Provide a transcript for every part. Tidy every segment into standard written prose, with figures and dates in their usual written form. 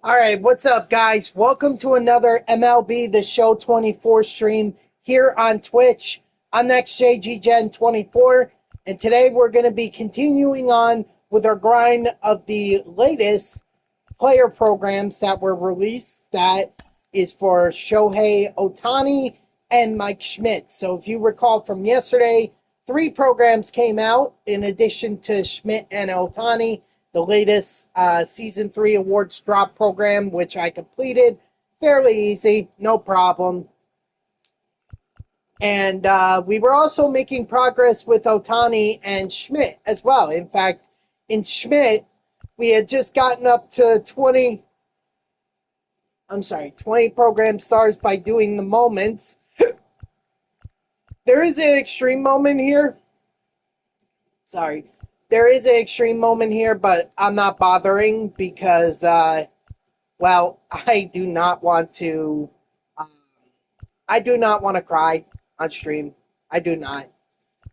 All right, what's up, guys? Welcome to another MLB The Show 24 stream here on Twitch. I'm NextJGGen24, and today we're going to be continuing on with our grind of the latest player programs that were released. That is for Shohei Ohtani and Mike Schmidt. So if you recall from yesterday, 3 programs came out in addition to Schmidt and Ohtani. The latest Season 3 awards drop program, which I completed. Fairly easy, no problem. And we were also making progress with Ohtani and Schmidt as well. In fact, in Schmidt, we had just gotten up to 20 program stars by doing the moments. There is an extreme moment here. There is an extreme moment here, but I'm not bothering because, I do not want to. I do not want to cry on stream. I do not.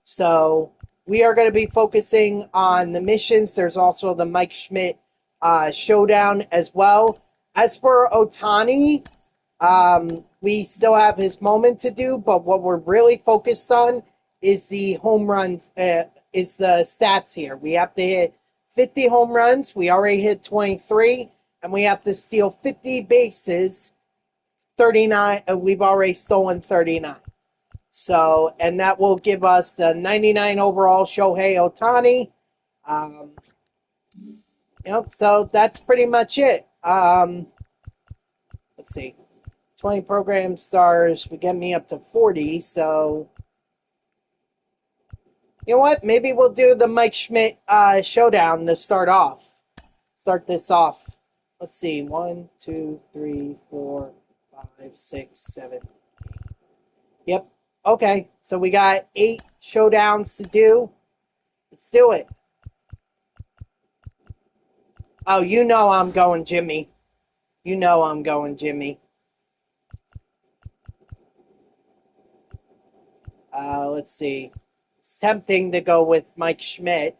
So we are going to be focusing on the missions. There's also the Mike Schmidt showdown as well. As for Ohtani, we still have his moment to do, but what we're really focused on is the home runs. Is the stats here. We have to hit 50 home runs. We already hit 23, and we have to steal 50 bases. 39. We've already stolen 39. So, and that will give us the 99 overall Shohei Ohtani. So that's pretty much it. Let's see. 20 program stars would get me up to 40, so you know what? Maybe we'll do the Mike Schmidt showdown to start this off. Let's see. 1, 2, 3, 4, 5, 6, 7. 8. Yep. Okay. So we got 8 showdowns to do. Let's do it. Oh, you know I'm going Jimmy. You know I'm going Jimmy. Let's see. It's tempting to go with Mike Schmidt.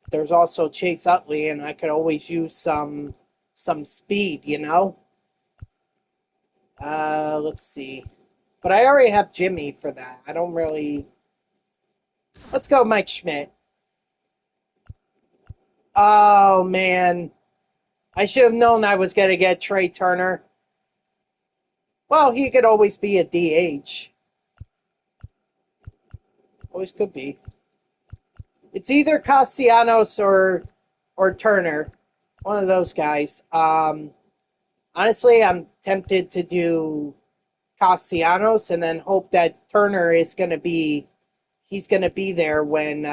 There's also Chase Utley, and I could always use some speed, you know? Let's see. But I already have Jimmy for that. I don't really... Let's go Mike Schmidt. Oh, man. I should have known I was going to get Trey Turner. Well, he could always be a DH. Always could be. It's either Castellanos or Turner. One of those guys. Honestly, I'm tempted to do Castellanos and then hope that Turner is going to be... He's going to be there when...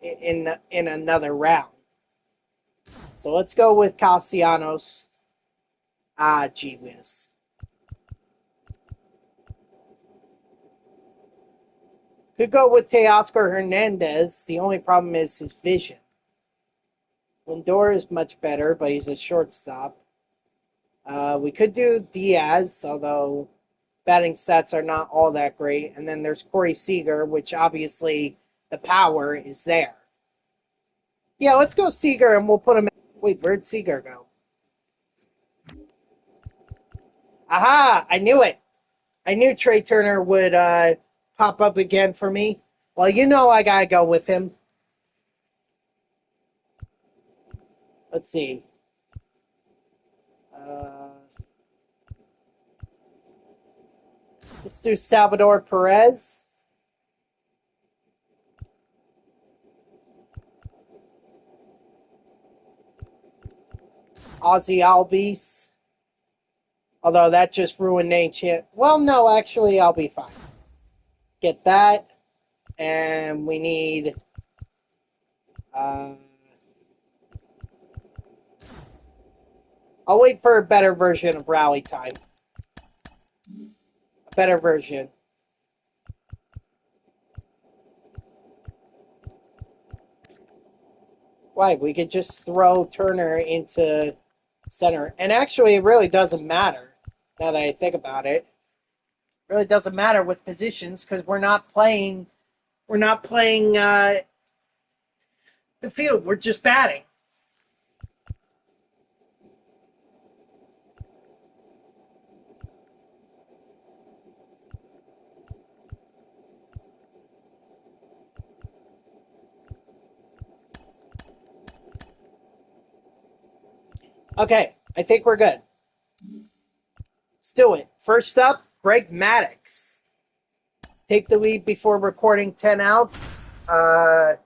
in another round. So let's go with Castellanos. Gee whiz. Could go with Teoscar Hernandez. The only problem is his vision. Lindor is much better, but he's a shortstop. We could do Diaz, although batting stats are not all that great. And then there's Corey Seager, which obviously the power is there. Yeah, let's go Seager, and we'll put him in. Wait, where'd Seager go? Aha! I knew it. I knew Trey Turner would pop up again for me. Well, you know I gotta go with him. Let's see. Let's do Salvador Perez. Ozzy Albies. Although that just ruined Nate Chip. Well, no, actually, I'll be fine. Get that. And we need... I'll wait for a better version of Rally Time. A better version. Why? We could just throw Turner into center. And actually, it really doesn't matter. Now that I think about it. It really doesn't matter with positions because we're not playing the field. We're just batting. Okay, I think we're good. Let's do it. First up, Greg Maddux. Take the lead before recording 10 outs. Oh,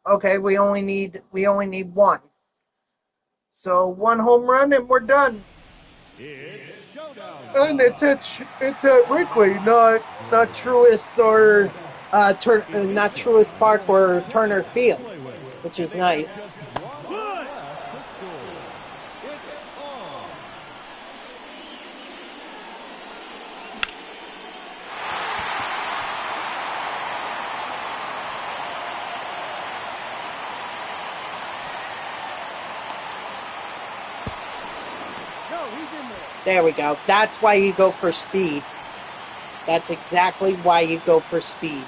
okay, we only need one. So one home run and we're done. And it's at Wrigley, not Truist or not Truist Park or Turner Field, which is nice. There we go. That's why you go for speed. That's exactly why you go for speed.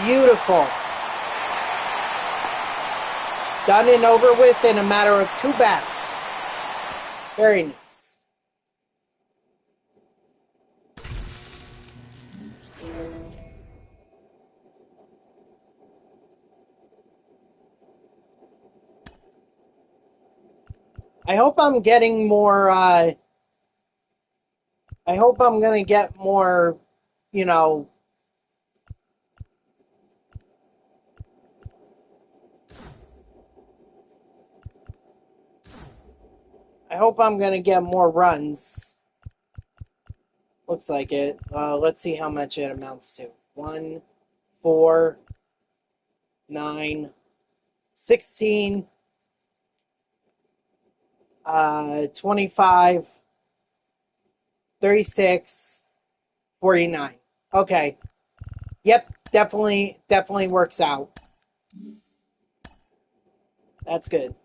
Beautiful. Done and over with in a matter of 2 batters. Very nice. I hope I'm getting more, I hope I'm going to get more, you know, I hope I'm going to get more runs. Looks like it. Let's see how much it amounts to. 1, 4, 9, 16, 25, 36, 49. Okay. Yep, definitely works out. That's good.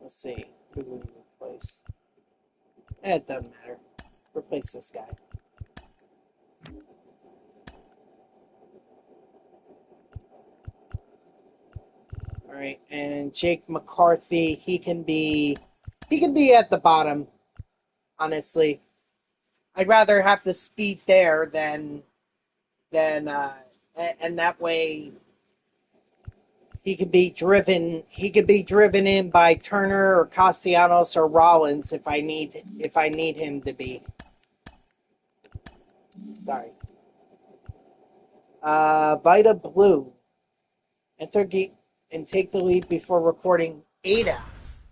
Let's see. Who do we replace? It doesn't matter. Replace this guy. All right, and Jake McCarthy, he can be at the bottom. Honestly, I'd rather have the speed there than and that way he could be driven. He could be driven in by Turner or Castellanos or Rollins if I need him to be. Sorry. Vita Blue. Enter and take the lead before recording 8 outs.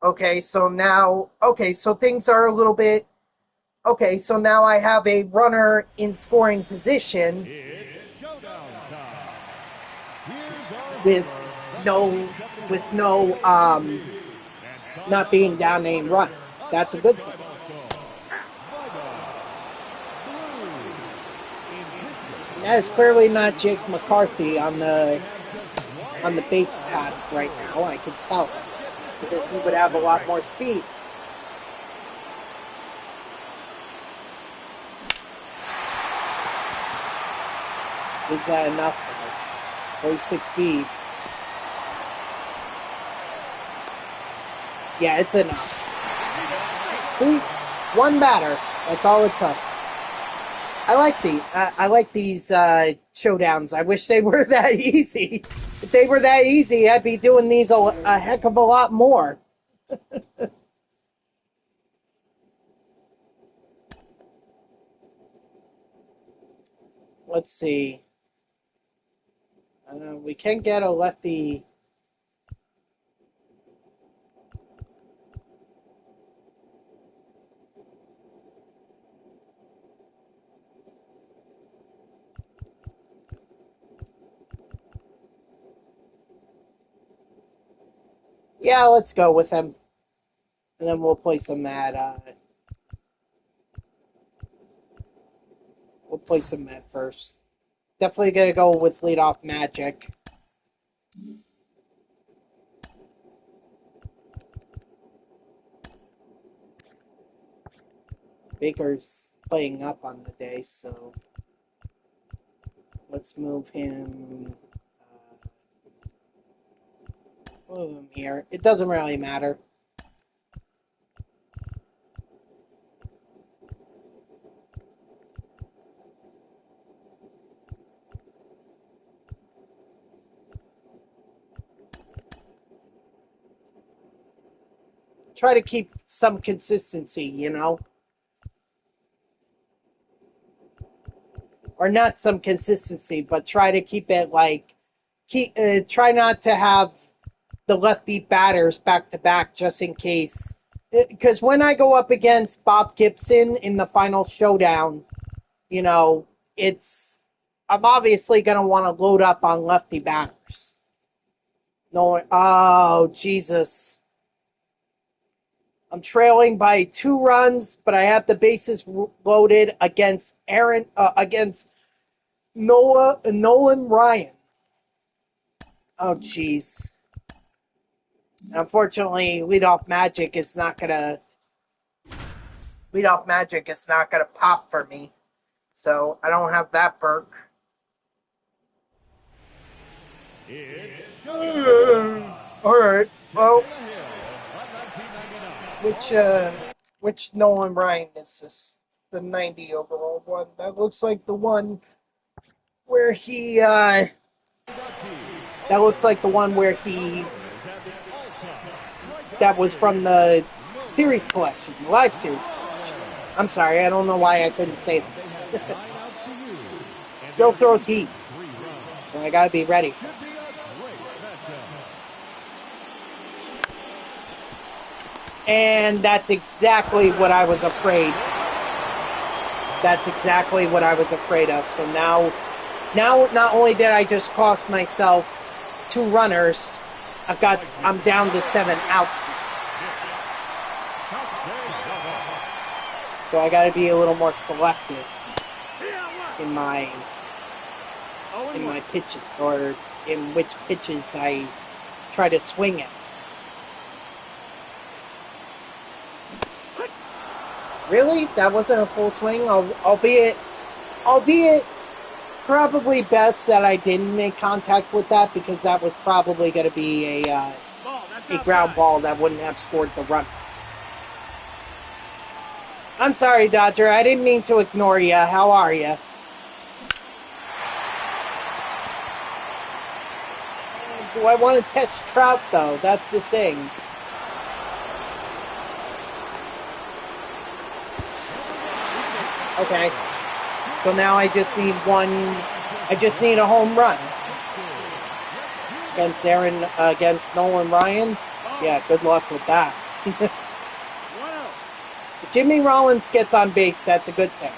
Okay, so things are a little bit. Okay, so now I have a runner in scoring position with no not being down any runs. That's a good thing. That is clearly not Jake McCarthy on the base paths right now. I can tell because he would have a lot more speed. Is that enough? 46 speed. Yeah, it's enough. See, one batter. That's all it took. I like these showdowns. I wish they were that easy. If they were that easy, I'd be doing these a heck of a lot more. Let's see. We can get a lefty. Yeah, let's go with him. And then we'll place him at first. Definitely gonna go with leadoff Magic. Baker's playing up on the day, so let's move him. Move him here. It doesn't really matter. try to keep some consistency, you know, or not some consistency, but try to keep it like try not to have the lefty batters back to back just in case. Because when I go up against Bob Gibson in the final showdown, you know, I'm obviously going to want to load up on lefty batters. No, oh, Jesus. I'm trailing by 2 runs, but I have the bases loaded against against Nolan Ryan. Oh, jeez. Unfortunately, leadoff magic is not gonna pop for me, so I don't have that perk. All right. Well, which Nolan Ryan is this? The 90 overall one. That looks like the one where he. That looks like the one where he. That was from the series collection, the live series collection. I'm sorry, I don't know why I couldn't say that. Still throws heat. And I gotta be ready. And that's exactly what I was afraid. That's exactly what I was afraid of. So now not only did I just cost myself 2 runners, I'm down to 7 outs. So I got to be a little more selective in my pitches, or in which pitches I try to swing at. Really? That wasn't a full swing? Albeit probably best that I didn't make contact with that, because that was probably going to be a ground ball that wouldn't have scored the run. I'm sorry, Dodger. I didn't mean to ignore you. How are you? Do I want to test Trout, though? That's the thing. Okay. So now I just need a home run. Against Nolan Ryan? Yeah, good luck with that. If Jimmy Rollins gets on base, that's a good thing.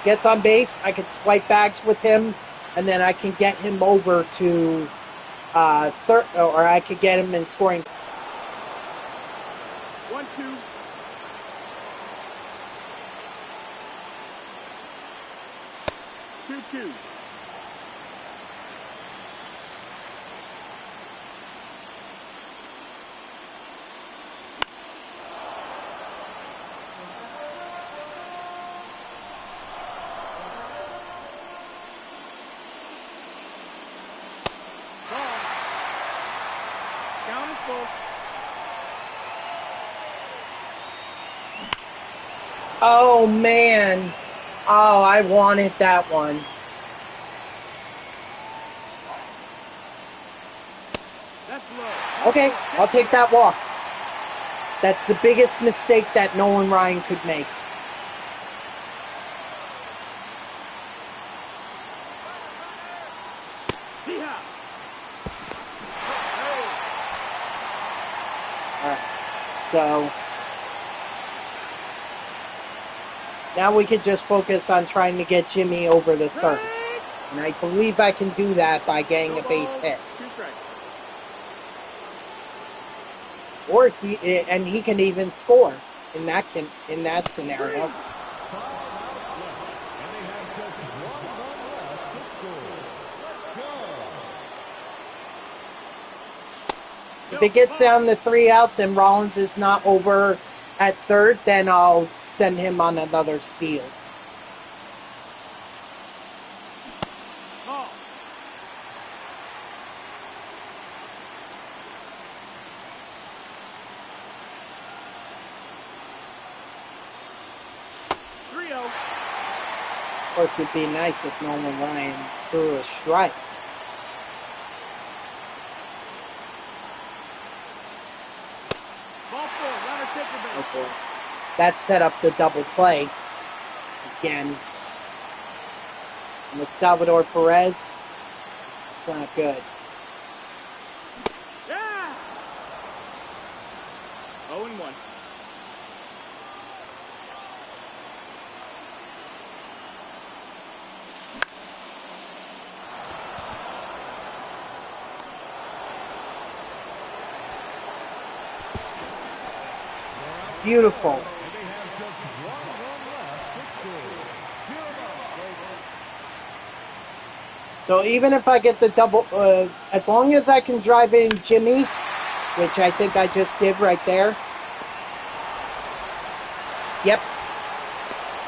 Gets on base, I can swipe bags with him, and then I can get him over to third, or I could get him in scoring. 1-2. Two. Oh, man. Oh, I wanted that one. Okay, I'll take that walk. That's the biggest mistake that Nolan Ryan could make. Alright, so now we can just focus on trying to get Jimmy over the third. And I believe I can do that by getting a base hit. Or he can even score in that scenario. If it gets down to 3 outs and Rollins is not over at third, then I'll send him on another steal. Of course, it'd be nice if Nolan Ryan threw a strike. That set up the double play again. And with Salvador Perez, it's not good. Yeah! 0-1. Beautiful. So even if I get the double, as long as I can drive in Jimmy, which I think I just did right there. Yep.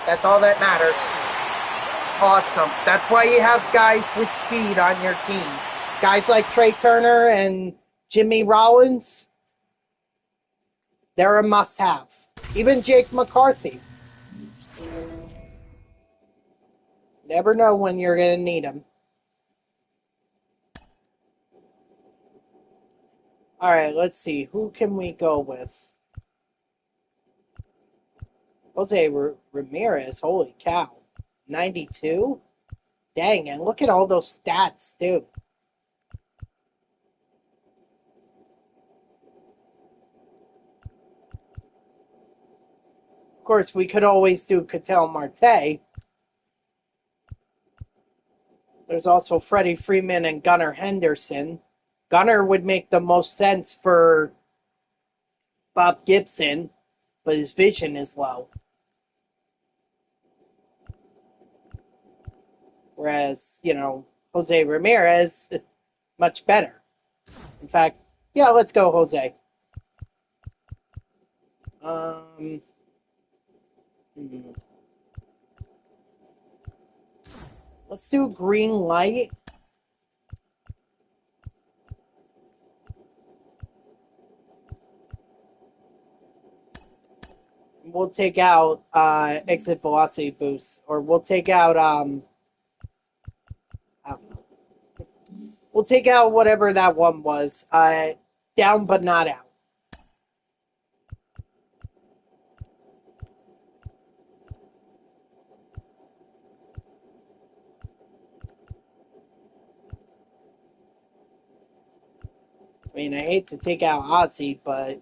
That's all that matters. Awesome. That's why you have guys with speed on your team. Guys like Trey Turner and Jimmy Rollins, they're a must-have. Even Jake McCarthy. Never know when you're going to need him. All right, let's see. Who can we go with? Jose Ramirez. Holy cow. 92? Dang, and look at all those stats, too. Of course, we could always do Ketel Marte. There's also Freddie Freeman and Gunnar Henderson. Gunnar would make the most sense for Bob Gibson, but his vision is low. Whereas, Jose Ramirez, much better. In fact, yeah, let's go Jose. Let's do green light. We'll take out exit velocity boost, or we'll take out I don't know. We'll take out whatever that one was. Down but not out. I mean, I hate to take out Ozzy, but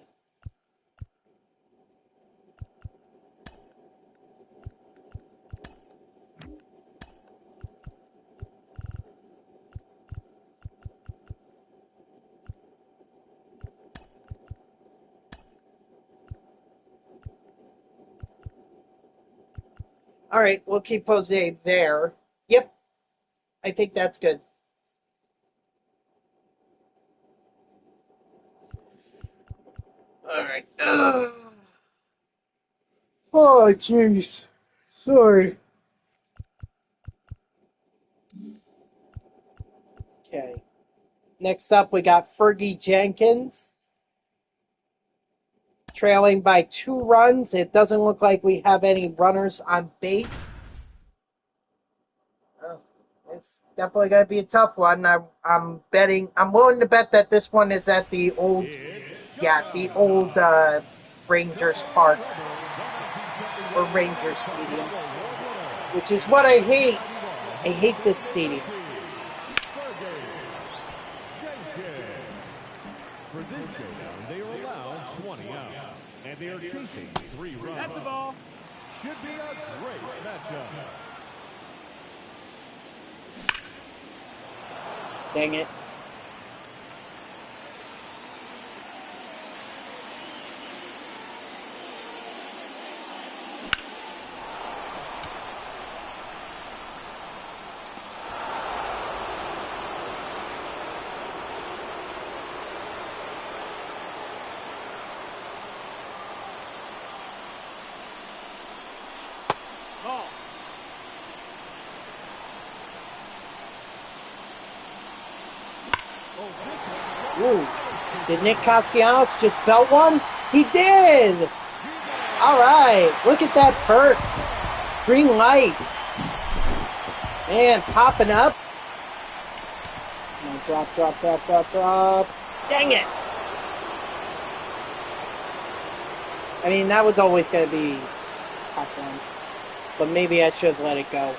all right, we'll keep Jose there. Yep, I think that's good. All right. Oh, jeez. Sorry. Okay. Next up, we got Fergie Jenkins. Trailing by 2 runs. It doesn't look like we have any runners on base. Oh, it's definitely going to be a tough one. I'm willing to bet that this one is at the old Rangers Park or Rangers Stadium, which is what I hate. I hate this stadium. For this showdown, they are allowed 20 outs, and they are chasing 3 runs. That's the ball. Should be a great matchup. Dang it. Ball. Ooh. Did Nick Castellanos just belt one? He did! Alright, look at that perk. Green light. Man, popping up. Drop. Dang it! I mean, that was always going to be a tough one. But maybe I should let it go.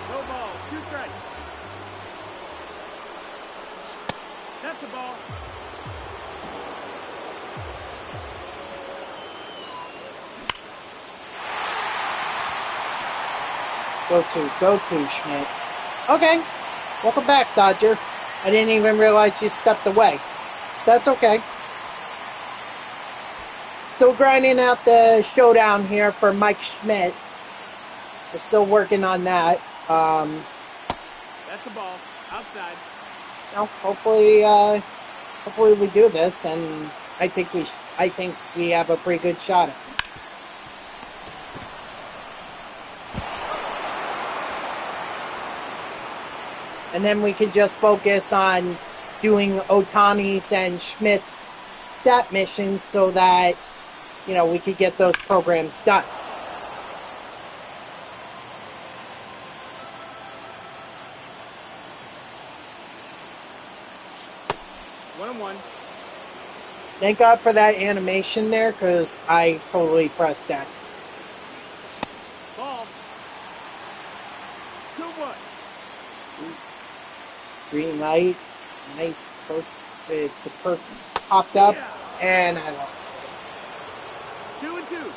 No ball, 2 strikes. That's the ball. Go to, Schmidt. Okay. Welcome back, Dodger. I didn't even realize you stepped away. That's okay. Still grinding out the showdown here for Mike Schmidt. We're still working on that. That's the ball. Outside. Well, hopefully we do this, and I think we have a pretty good shot at it. And then we can just focus on doing Ohtani's and Schmidt's stat missions so that, you know, we could get those programs done. One on one. Thank God for that animation there, because I totally pressed X. Ball. 2-1. Green light. Nice perk. The perk popped up, and I lost it. 2-2.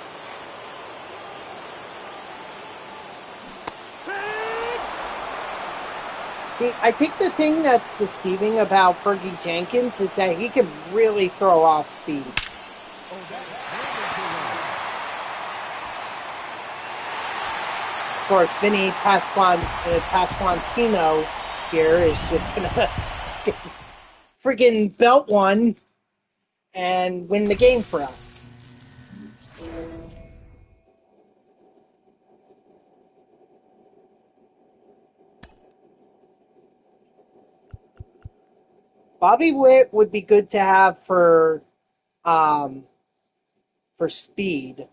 See, I think the thing that's deceiving about Fergie Jenkins is that he can really throw off speed. Of course, Vinny Pasquantino here is just gonna friggin' belt one and win the game for us. Bobby Witt would be good to have for speed.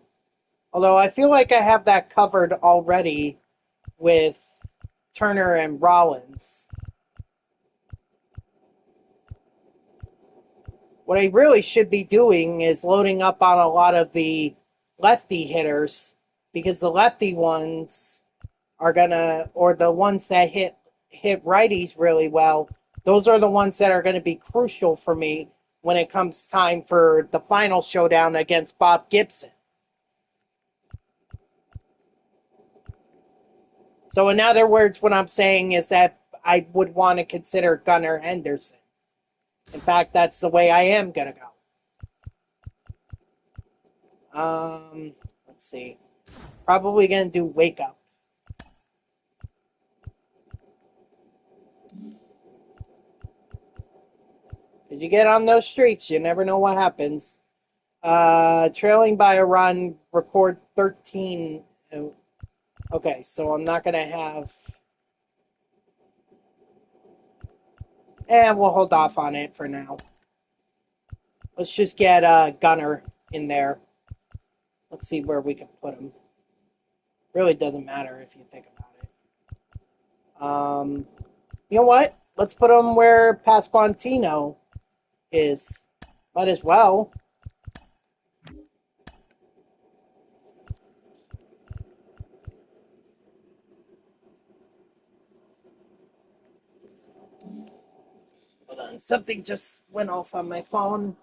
Although I feel like I have that covered already with Turner and Rollins. What I really should be doing is loading up on a lot of the lefty hitters, because the lefty ones are gonna, or the ones that hit righties really well, those are the ones that are going to be crucial for me when it comes time for the final showdown against Bob Gibson. So in other words, what I'm saying is that I would want to consider Gunnar Henderson. In fact, that's the way I am going to go. Let's see. Probably going to do Wake Up. If you get on those streets, you never know what happens. Trailing by a run, record 13. Okay, so I'm not going to have... we'll hold off on it for now. Let's just get Gunnar in there. Let's see where we can put him. Really doesn't matter if you think about it. You know what? Let's put him where Pasquantino is. Might as well. Hold on, something just went off on my phone.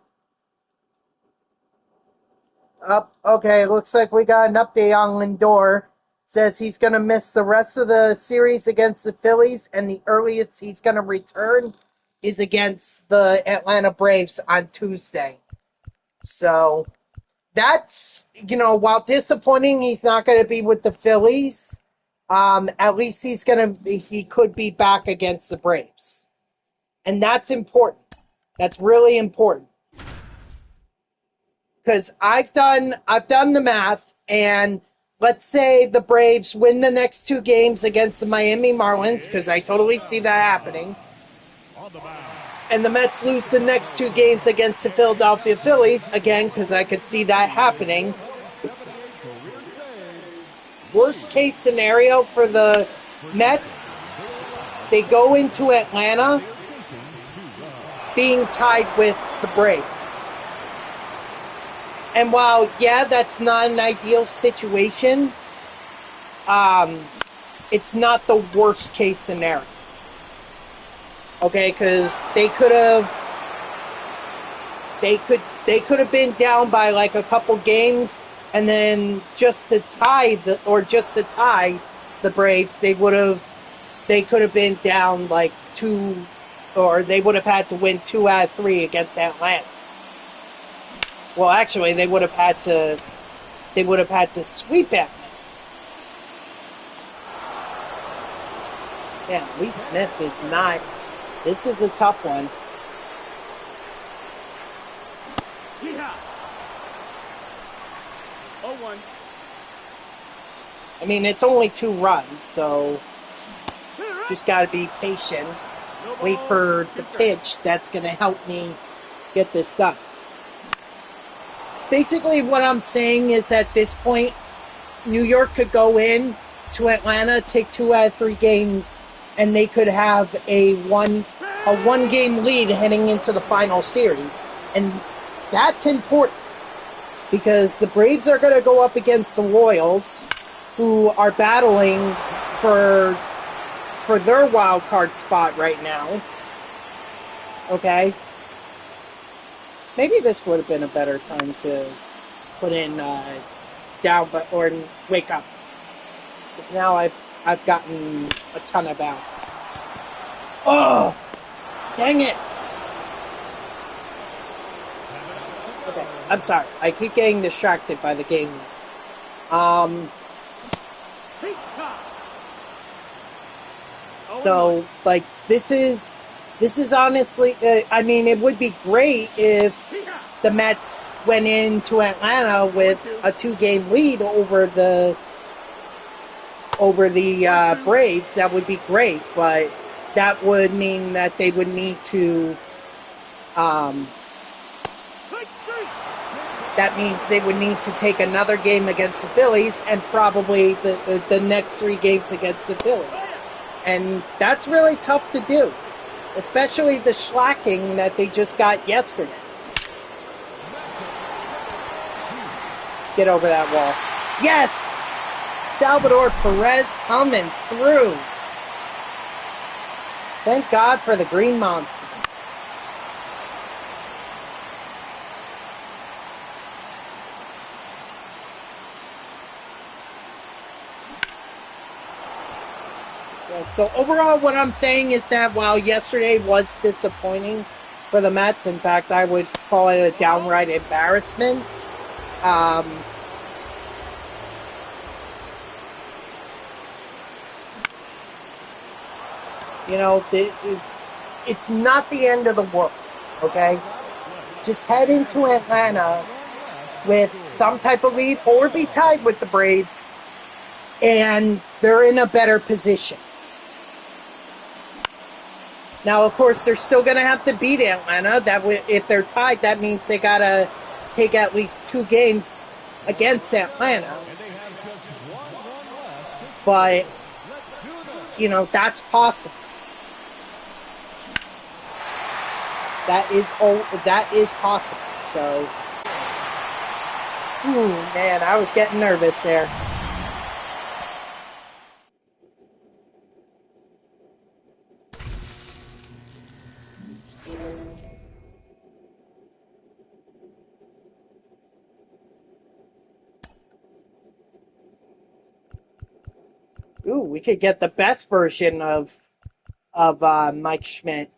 Okay, looks like we got an update on Lindor. Says he's going to miss the rest of the series against the Phillies, and the earliest he's going to return is against the Atlanta Braves on Tuesday. So that's, while disappointing, he's not going to be with the Phillies. At least he could be back against the Braves. And that's important. That's really important. Because I've done the math, and let's say the Braves win the next 2 games against the Miami Marlins, because I totally see that happening. And the Mets lose the next 2 games against the Philadelphia Phillies, again, because I could see that happening. worst case scenario for the Mets, they go into Atlanta being tied with the Braves. And while, yeah, that's not an ideal situation, it's not the worst case scenario. Okay, because they could have been down by like a couple games, and then just to tie the Braves, they could have been down like 2, or they would have had to win 2 out of 3 against Atlanta. Well, actually, they would have had to sweep Atlanta. Yeah, Lee Smith is not. This is a tough one. Yeah. 0-1. I mean, it's only 2 runs, so just got to be patient. Wait for the pitch that's going to help me get this done. Basically, what I'm saying is at this point, New York could go in to Atlanta, take 2 out of 3 games, and they could have a one-game lead heading into the final series. And that's important because the Braves are going to go up against the Royals, who are battling for their wild card spot right now. Okay? Maybe this would have been a better time to put in down, or wake up. Because now I've gotten a ton of outs. Oh! Dang it! Okay, I'm sorry. I keep getting distracted by the game. So, like, this is honestly, I mean, it would be great if the Mets went into Atlanta with a 2-game lead over the Braves. That would be great, but that would mean that they would need to, that means they would need to take another game against the Phillies and probably the next 3 games against the Phillies. And that's really tough to do, especially the shellacking that they just got yesterday. Get over that wall. Yes! Salvador Perez coming through. Thank God for the Green Monster. So overall, what I'm saying is that while yesterday was disappointing for the Mets, in fact, I would call it a downright embarrassment. You know, it's not the end of the world, okay? Just head into Atlanta with some type of lead or be tied with the Braves, and they're in a better position. Now, of course, they're still going to have to beat Atlanta. If they're tied, that means they got to take at least 2 games against Atlanta. But, you know, that's possible. That is possible. So, man, I was getting nervous there. Ooh, we could get the best version of Mike Schmidt.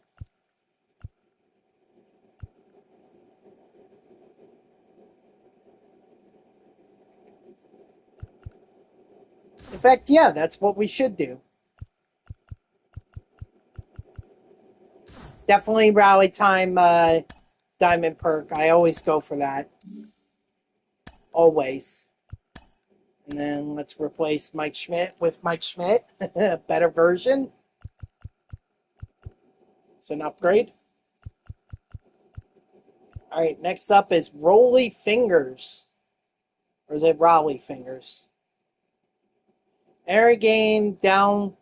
In fact, yeah, that's what we should do. Definitely rally time diamond perk. I always go for that. Always. And then let's replace Mike Schmidt with Mike Schmidt. A better version. It's an upgrade. Alright, next up is Rolly Fingers. Or is it Raleigh Fingers? Every game down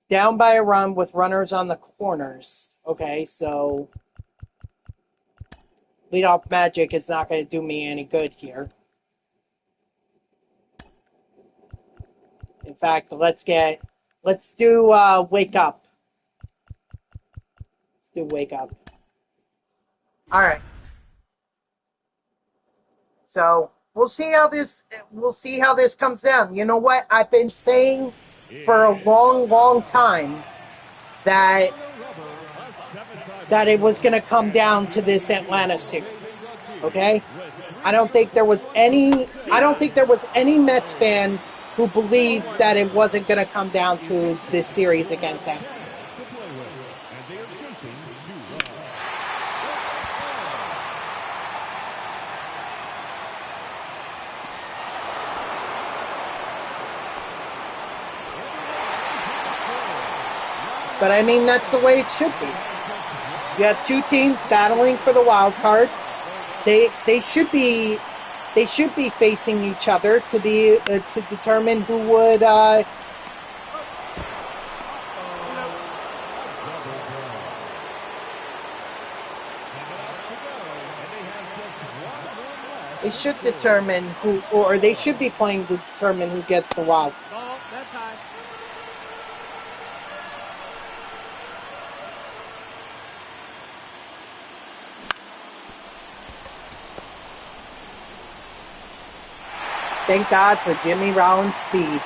by a run with runners on the corners. Okay, so leadoff magic is not going to do me any good here. In fact, let's do wake up. Let's do wake up. All right. So we'll see how this comes down. You know what? I've been saying for a long, long time that it was going to come down to this Atlanta series. Okay? I don't think there was any Mets fan who believed that it wasn't going to come down to this series against Atlanta. But I mean, that's the way it should be. You have two teams battling for the wild card. They should be facing each other to determine who would. They should determine who, or they should be playing to determine who gets the wild card. Oh, that's high. Thank God for Jimmy Rollins' speed.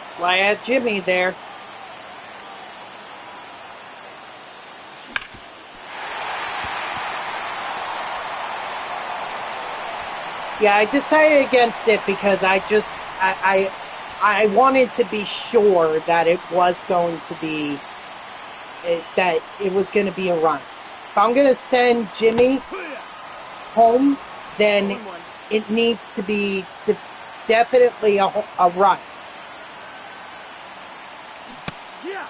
That's why I had Jimmy there. Yeah, I decided against it because I wanted to be sure that it was going to be a run. If I'm going to send Jimmy home, then it needs to be definitely a run. Yeah.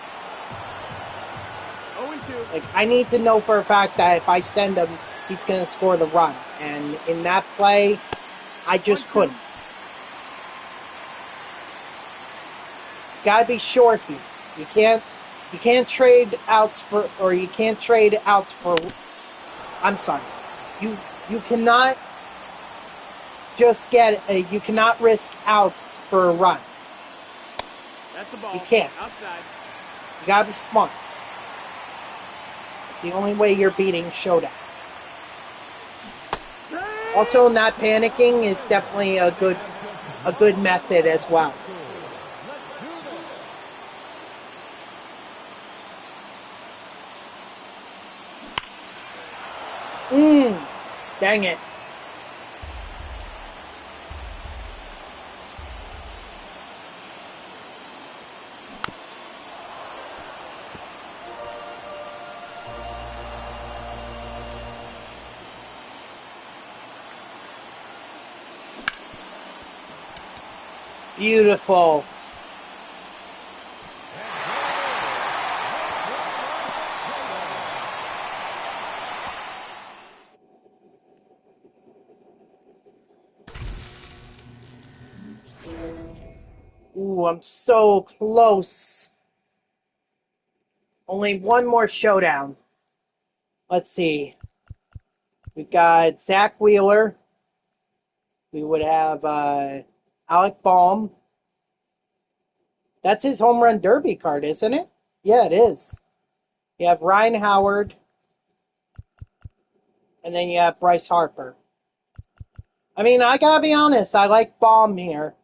0-2. Like, I need to know for a fact that if I send him, he's going to score the run. And in that play, I just couldn't. Gotta be short here. You can't trade outs for. I'm sorry. You cannot just you cannot risk outs for a run. That's the ball. You can't. Outside. You gotta be smart. It's the only way you're beating Showdown. Also, not panicking is definitely a good method as well. Dang it. Beautiful. Ooh, I'm so close. Only one more showdown. Let's see. We've got Zach Wheeler. We would have Alec Baum. That's his home run derby card, isn't it? Yeah, it is. You have Ryan Howard. And then you have Bryce Harper. I mean, I gotta be honest. I like Baum here.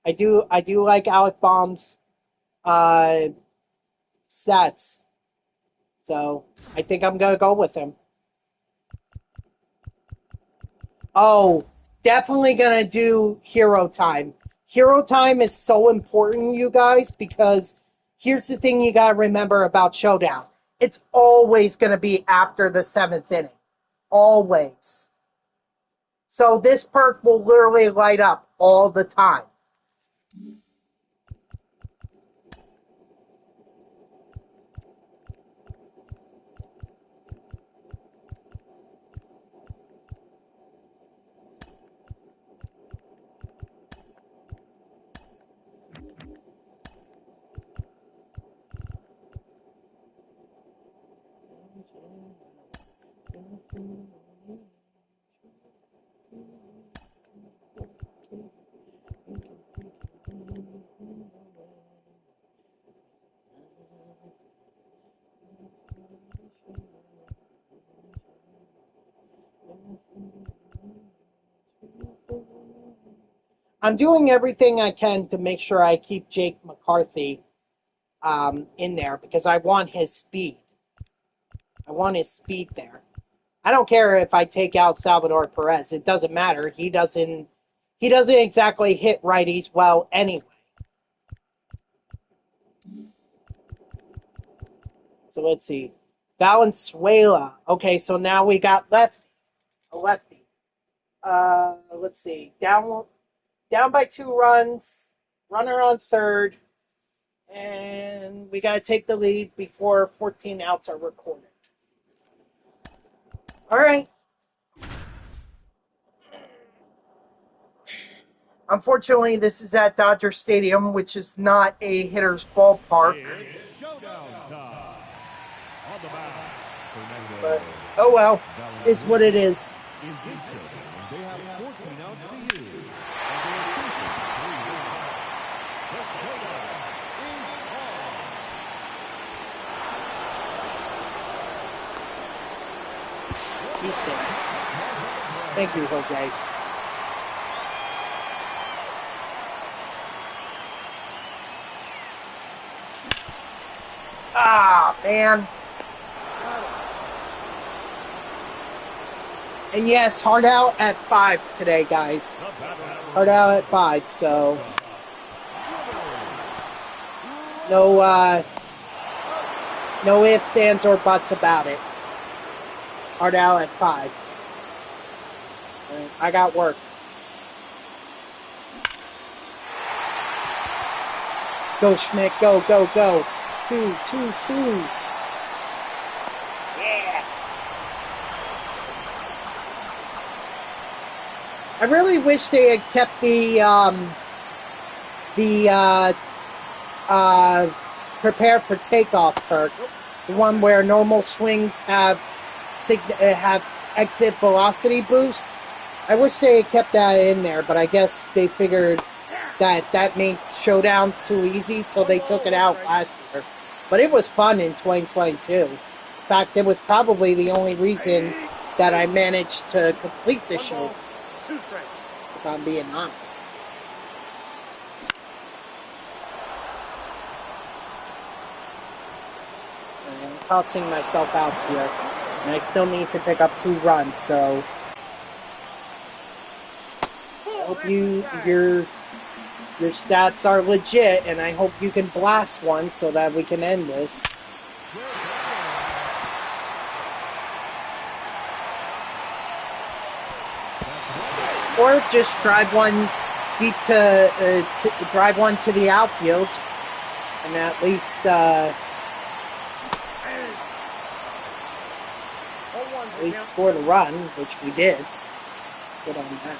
I do like Alec Baum's stats. So I think I'm gonna go with him. Oh, definitely gonna do Hero Time. Hero Time is so important, you guys, because here's the thing you gotta remember about Showdown. It's always gonna be after the 7th inning. Always. So this perk will literally light up all the time. I'm doing everything I can to make sure I keep Jake McCarthy in there because I want his speed. I want his speed there. I don't care if I take out Salvador Perez. It doesn't matter. He doesn't exactly hit righties well anyway. So let's see. Valenzuela. Okay, so now we got a lefty. Let's see. Down by 2 runs. Runner on third. And we got to take the lead before 14 outs are recorded. All right. Unfortunately, this is at Dodger Stadium, which is not a hitter's ballpark. It's showdown time. On the mound, But, oh well, it's what it is. in this showdown, they have 14 outs to use. And they are chasing 3 outs. The showdown is on. He's safe. Thank you, Jose. Ah, man. And yes, hard out at 5 today, guys. Hard out at 5, so no ifs, ands, or buts about it. Hard out at 5. I got work. Go, Schmidt. Go, go, go. 2, 2, 2. Yeah. I really wish they had kept the prepare for takeoff perk, the one where normal swings have exit velocity boosts. I wish they had kept that in there, but I guess they figured that made showdowns too easy, so they took it out last year. But it was fun in 2022. In fact, it was probably the only reason that I managed to complete the show, if I'm being honest. I'm tossing myself out here, and I still need to pick up 2 runs, so I hope your stats are legit, and I hope you can blast one so that we can end this. Or just drive one deep to drive one to the outfield, and at least score the run, which we did. Good on that.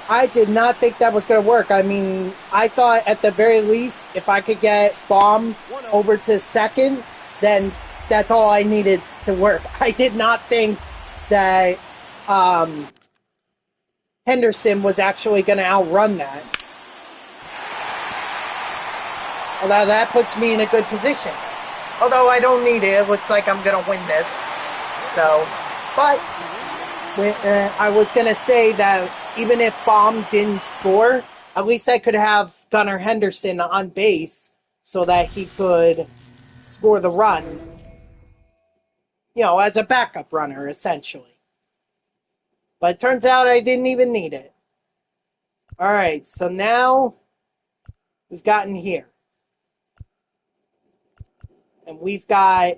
I did not think that was going to work. I mean, I thought at the very least, if I could get Baum over to second, then that's all I needed to work. I did not think that Henderson was actually going to outrun that. Although that puts me in a good position. Although I don't need it. It looks like I'm going to win this. So, but I was going to say that even if Baum didn't score, at least I could have Gunnar Henderson on base so that he could score the run, you know, as a backup runner, essentially. But it turns out I didn't even need it. All right, so now we've gotten here. And we've got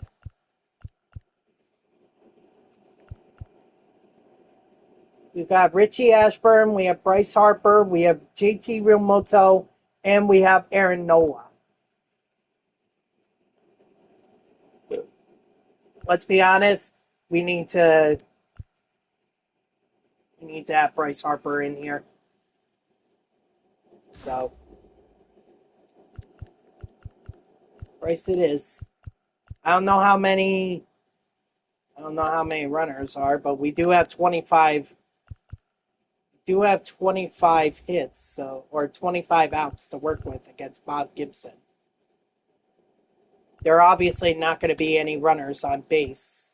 We've got Richie Ashburn, we have Bryce Harper, we have JT Realmuto, and we have Aaron Nola. Let's be honest, we need to have Bryce Harper in here. So Bryce it is. I don't know how many runners are, but we do have 25 hits, so, or 25 outs to work with against Bob Gibson. There are obviously not going to be any runners on base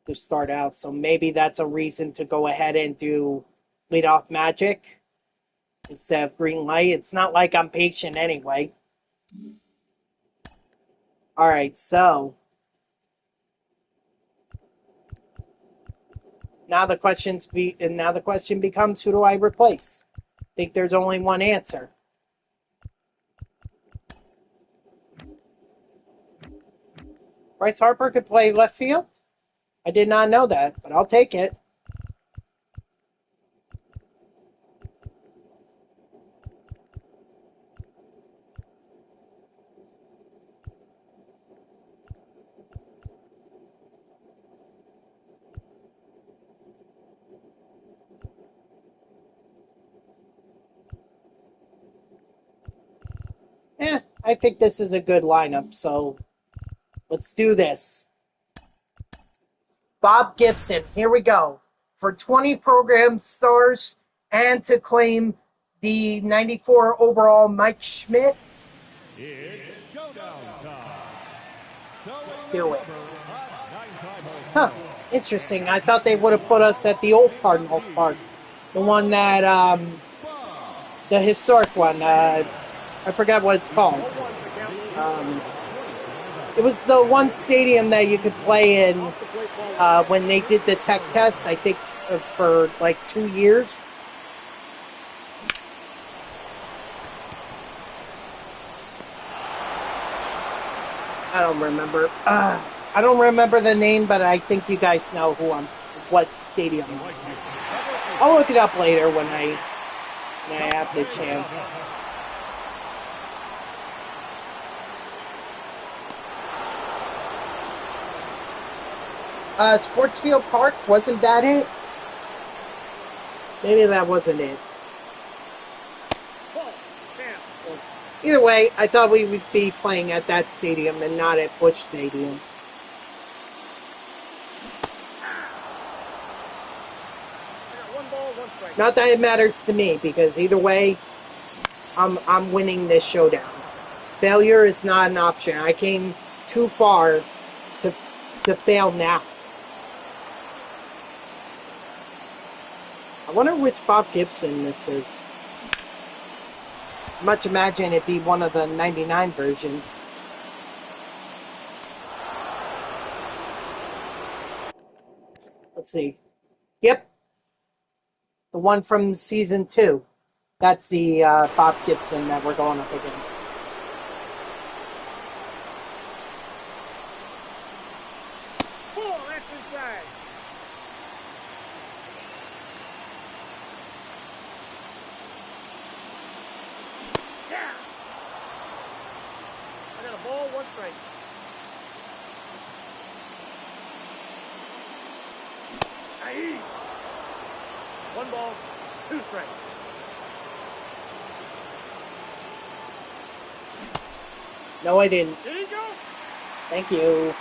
to start out, so maybe that's a reason to go ahead and do leadoff magic instead of green light. It's not like I'm patient anyway. All right, so now the question becomes, who do I replace? I think there's only one answer. Bryce Harper could play left field? I did not know that, but I'll take it. I think this is a good lineup, so let's do this. Bob Gibson, here we go. For 20 program stars and to claim the 94 overall Mike Schmidt. It's showdown time. Let's do it. Huh, interesting. I thought they would have put us at the old Cardinals Park. The one that, the historic one. I forgot what it's called. It was the one stadium that you could play in when they did the tech test, I think, for like 2 years. I don't remember. I don't remember the name, but I think you guys know what stadium I'm talking about. I'll look it up later when I have the chance. Sportsfield Park, wasn't that it? Maybe that wasn't it. Either way, I thought we would be playing at that stadium and not at Busch Stadium. Not that it matters to me, because either way, I'm winning this showdown. Failure is not an option. I came too far to fail now. I wonder which Bob Gibson this is. Much imagine it'd be one of the 99 versions. Let's see. Yep. The one from season 2. That's the Bob Gibson that we're going up against. One ball, 2 strikes. No, I didn't. There you go. Thank you.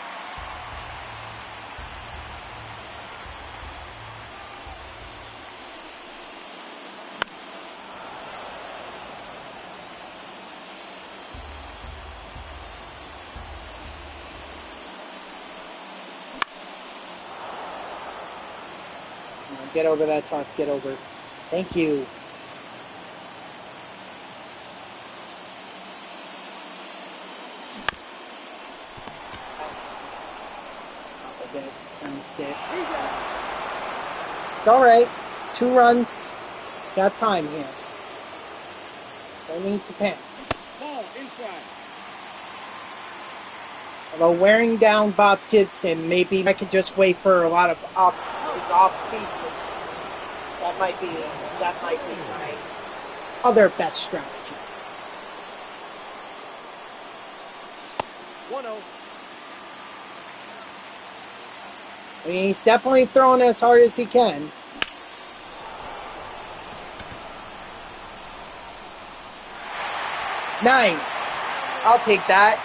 Get over that talk. Get over. Thank you. It's all right. 2 runs. Got time here. Don't need to panic. Ball inside. Although wearing down Bob Gibson, maybe I could just wait for a lot of off-speed. That might be my other best strategy. 1-0. I mean, he's definitely throwing as hard as he can. Nice. I'll take that.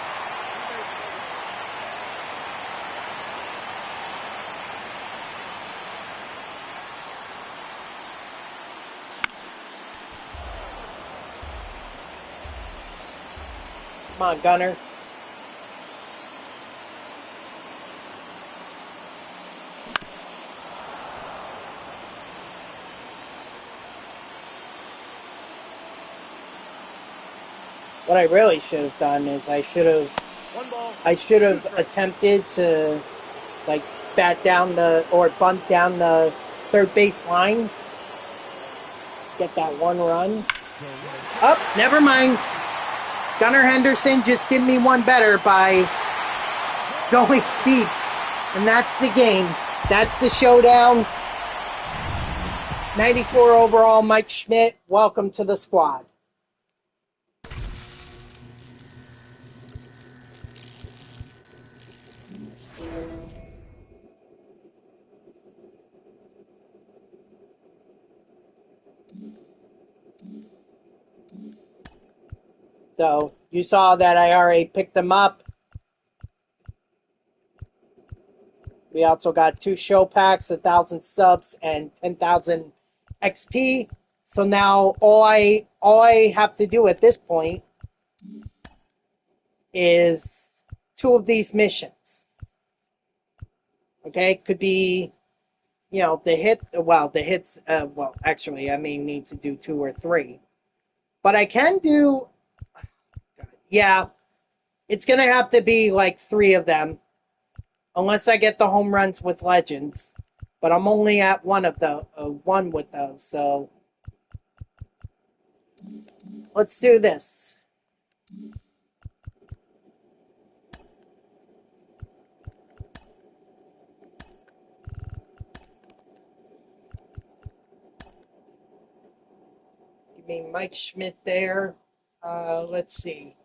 Come on, Gunner. What I really should have done is I should have attempted to like bunt down the third base line. Get that one run. Up, never mind. Gunnar Henderson just did me one better by going deep. And that's the game. That's the showdown. 94 overall, Mike Schmidt. Welcome to the squad. So you saw that I already picked them up. We also got 2 show packs, 1,000 subs, and 10,000 XP. So now all I have to do at this point is 2 of these missions. Okay, could be, you know, actually I may need to do 2 or 3. But I can do, yeah, it's going to have to be like 3 of them. Unless I get the home runs with Legends. But I'm only at one with those, so let's do this. Give me Mike Schmidt there. Let's see.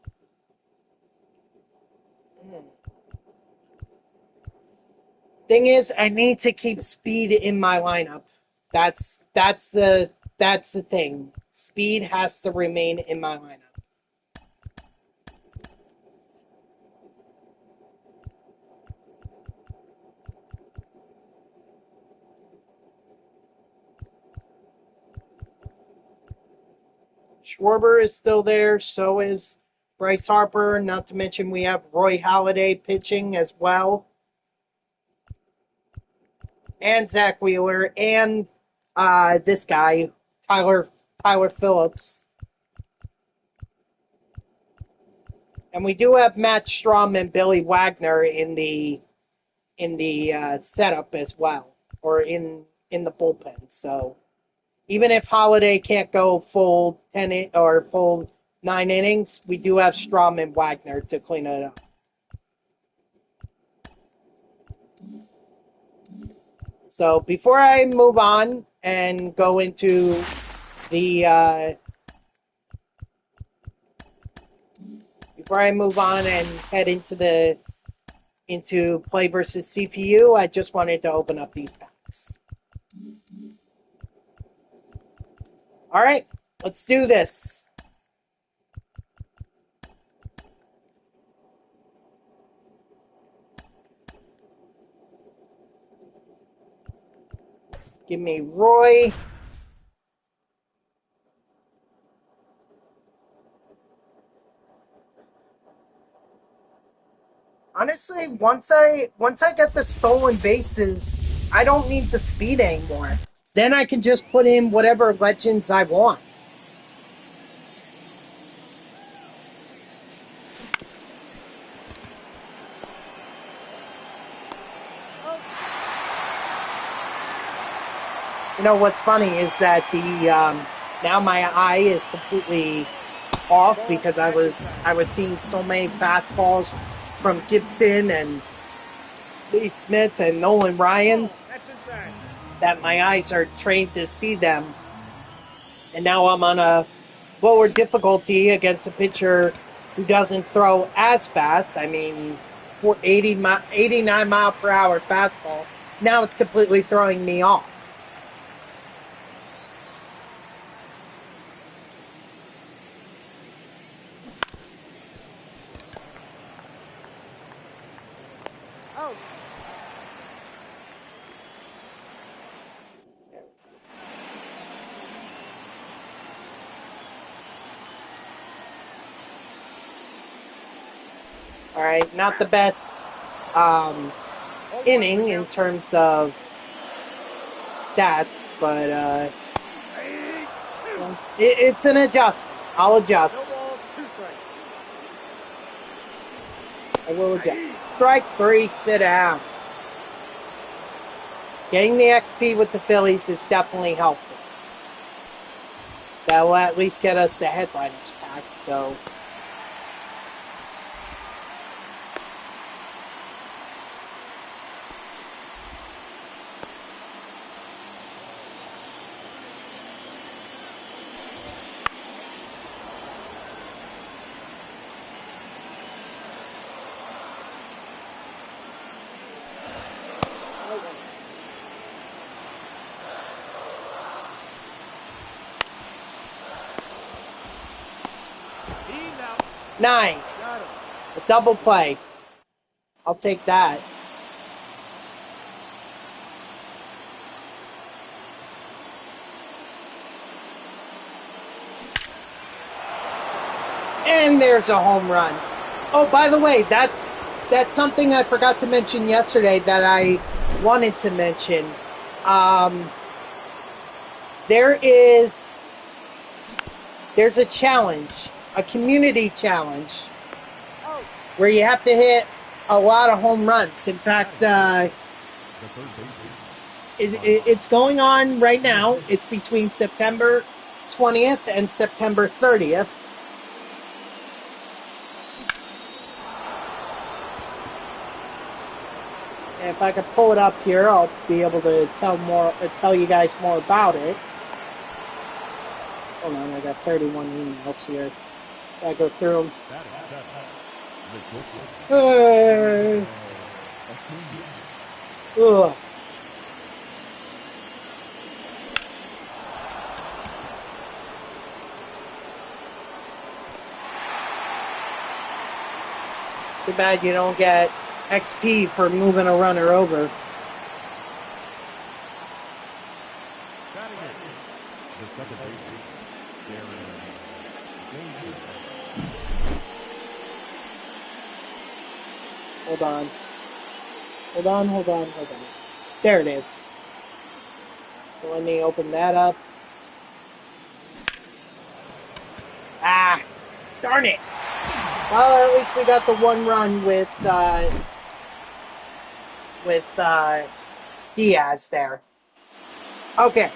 Thing is, I need to keep speed in my lineup. That's the thing. Speed has to remain in my lineup. Schwarber is still there. So is Bryce Harper. Not to mention we have Roy Halladay pitching as well. And Zach Wheeler, and this guy, Tyler Phillips. And we do have Matt Strum and Billy Wagner in the setup as well, or in the bullpen. So even if Halladay can't go full 10 or full 9 innings, we do have Strum and Wagner to clean it up. So before I move on and go into the before I move on and head into play versus CPU, I just wanted to open up these packs. All right, let's do this. Give me Roy. Honestly, once I get the stolen bases, I don't need the speed anymore. Then I can just put in whatever legends I want. You know what's funny is that the now my eye is completely off because I was seeing so many fastballs from Gibson and Lee Smith and Nolan Ryan. That's inside. that my eyes are trained to see them. And now I'm on a lower difficulty against a pitcher who doesn't throw as fast. I mean, for 89 mile per hour fastball. Now it's completely throwing me off. Out. All right, not the best inning in terms of stats, but it's an adjustment. I'll No adjust. balls, 2 strikes. I will adjust. Strike 3, sit down. Getting the XP with the Phillies is definitely helpful. That will at least get us the headliners pack, so... He's out. Nice. Got him. A double play. I'll take that. And there's a home run. Oh, by the way, that's something I forgot to mention yesterday that I wanted to mention. There's a challenge, a community challenge, Out. where you have to hit a lot of home runs. In fact, The third baseman. it's going on right now. It's between September 20th and September 30th. And if I could pull it up here, I'll be able to tell you guys more about it. Hold on, I got 31 emails here. I go through them. That is Ugh. Too bad you don't get XP for moving a runner over. batting it. The second baseman. Hold on. There it is. So let me open that up. Ah, darn it. Well, at least we got the one run with Diaz there. Okay,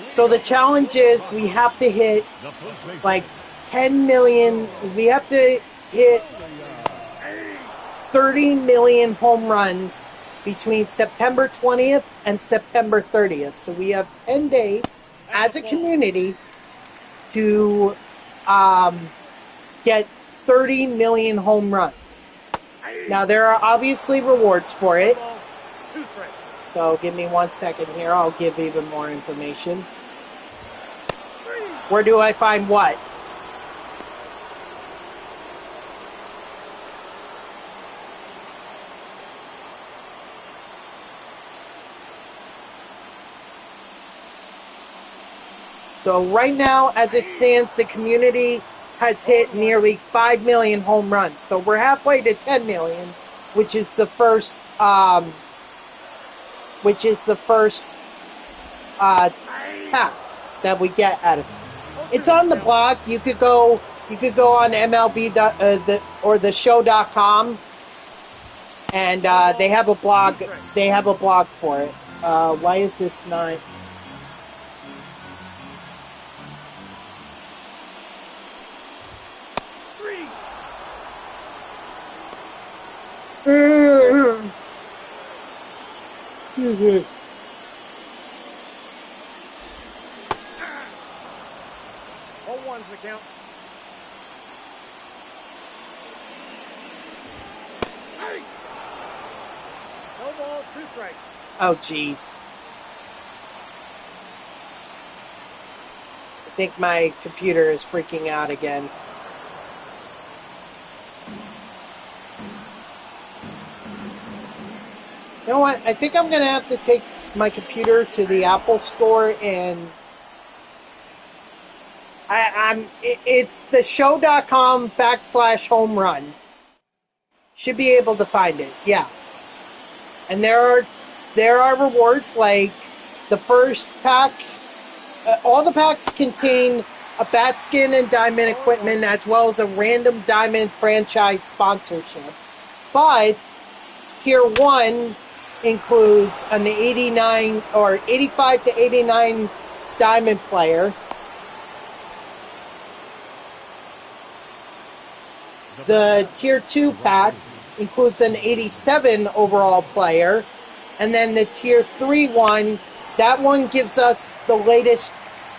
so the challenge is we have to hit The first baseman. like 10 million. We have to hit 30 million home runs between September 20th and September 30th. So we have 10 days as a community to get 30 million home runs. Now, there are obviously rewards for it. Ball, 2 strikes. So give me 1 second here. I'll give even more information. Where do I find what? So right now, as it stands, the community has hit nearly 5 million home runs. So we're halfway to 10 million, which is the first pack that we get out of it. It's on the blog. You could go on MLB or the show.com, and they have a blog. They have a blog for it. Why is this not? 0-1's the count. Hey! No ball, 2 strikes. Oh, jeez. I think my computer is freaking out again. You know what? I think I'm going to have to take my computer to the Apple Store and it's the show.com/home run. Should be able to find it. Yeah. And there are rewards like the first pack. All the packs contain a bat skin and diamond equipment as well as a random diamond franchise sponsorship. But tier 1 includes an 89 or 85 to 89 diamond player. The tier 2 pack includes an 87 overall player. And then the tier 3 one, that one gives us the latest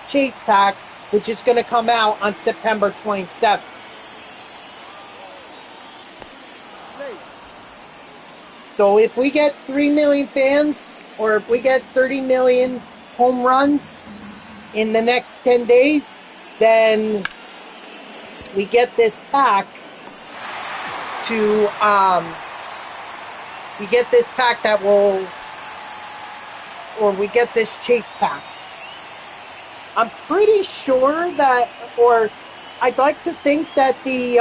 chase pack, which is going to come out on September 27th. So if we get 3 million fans, or if we get 30 million home runs in the next 10 days, then we get this pack to, we get this pack that will, or we get this chase pack. I'm pretty sure that, or I'd like to think that the,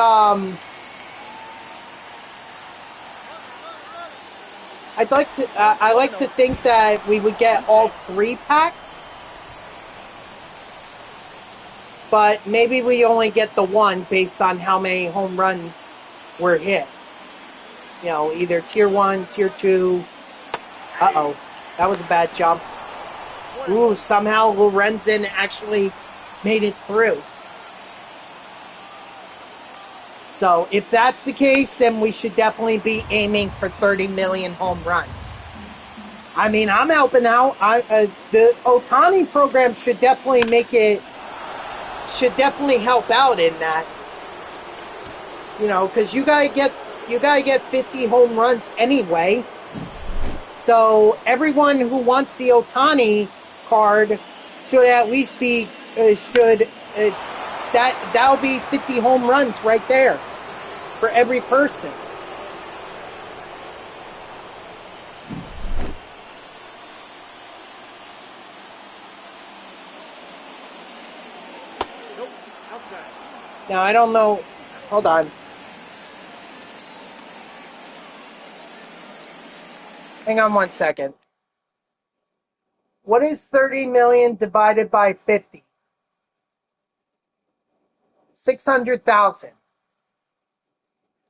I like to think that we would get all 3 packs, but maybe we only get the 1 based on how many home runs were hit. You know, either tier 1, tier 2. Uh-oh, that was a bad jump. Ooh, somehow Lorenzen actually made it through. So if that's the case, then we should definitely be aiming for 30 million home runs. I mean, I'm helping out. The Ohtani program should definitely help out in that. You know, because you gotta get 50 home runs anyway. So everyone who wants the Ohtani card should at least be that'll be 50 home runs right there for every person. Nope, outside. Now I don't know. Hold on. Hang on 1 second. What is 30 million divided by 50? 600,000.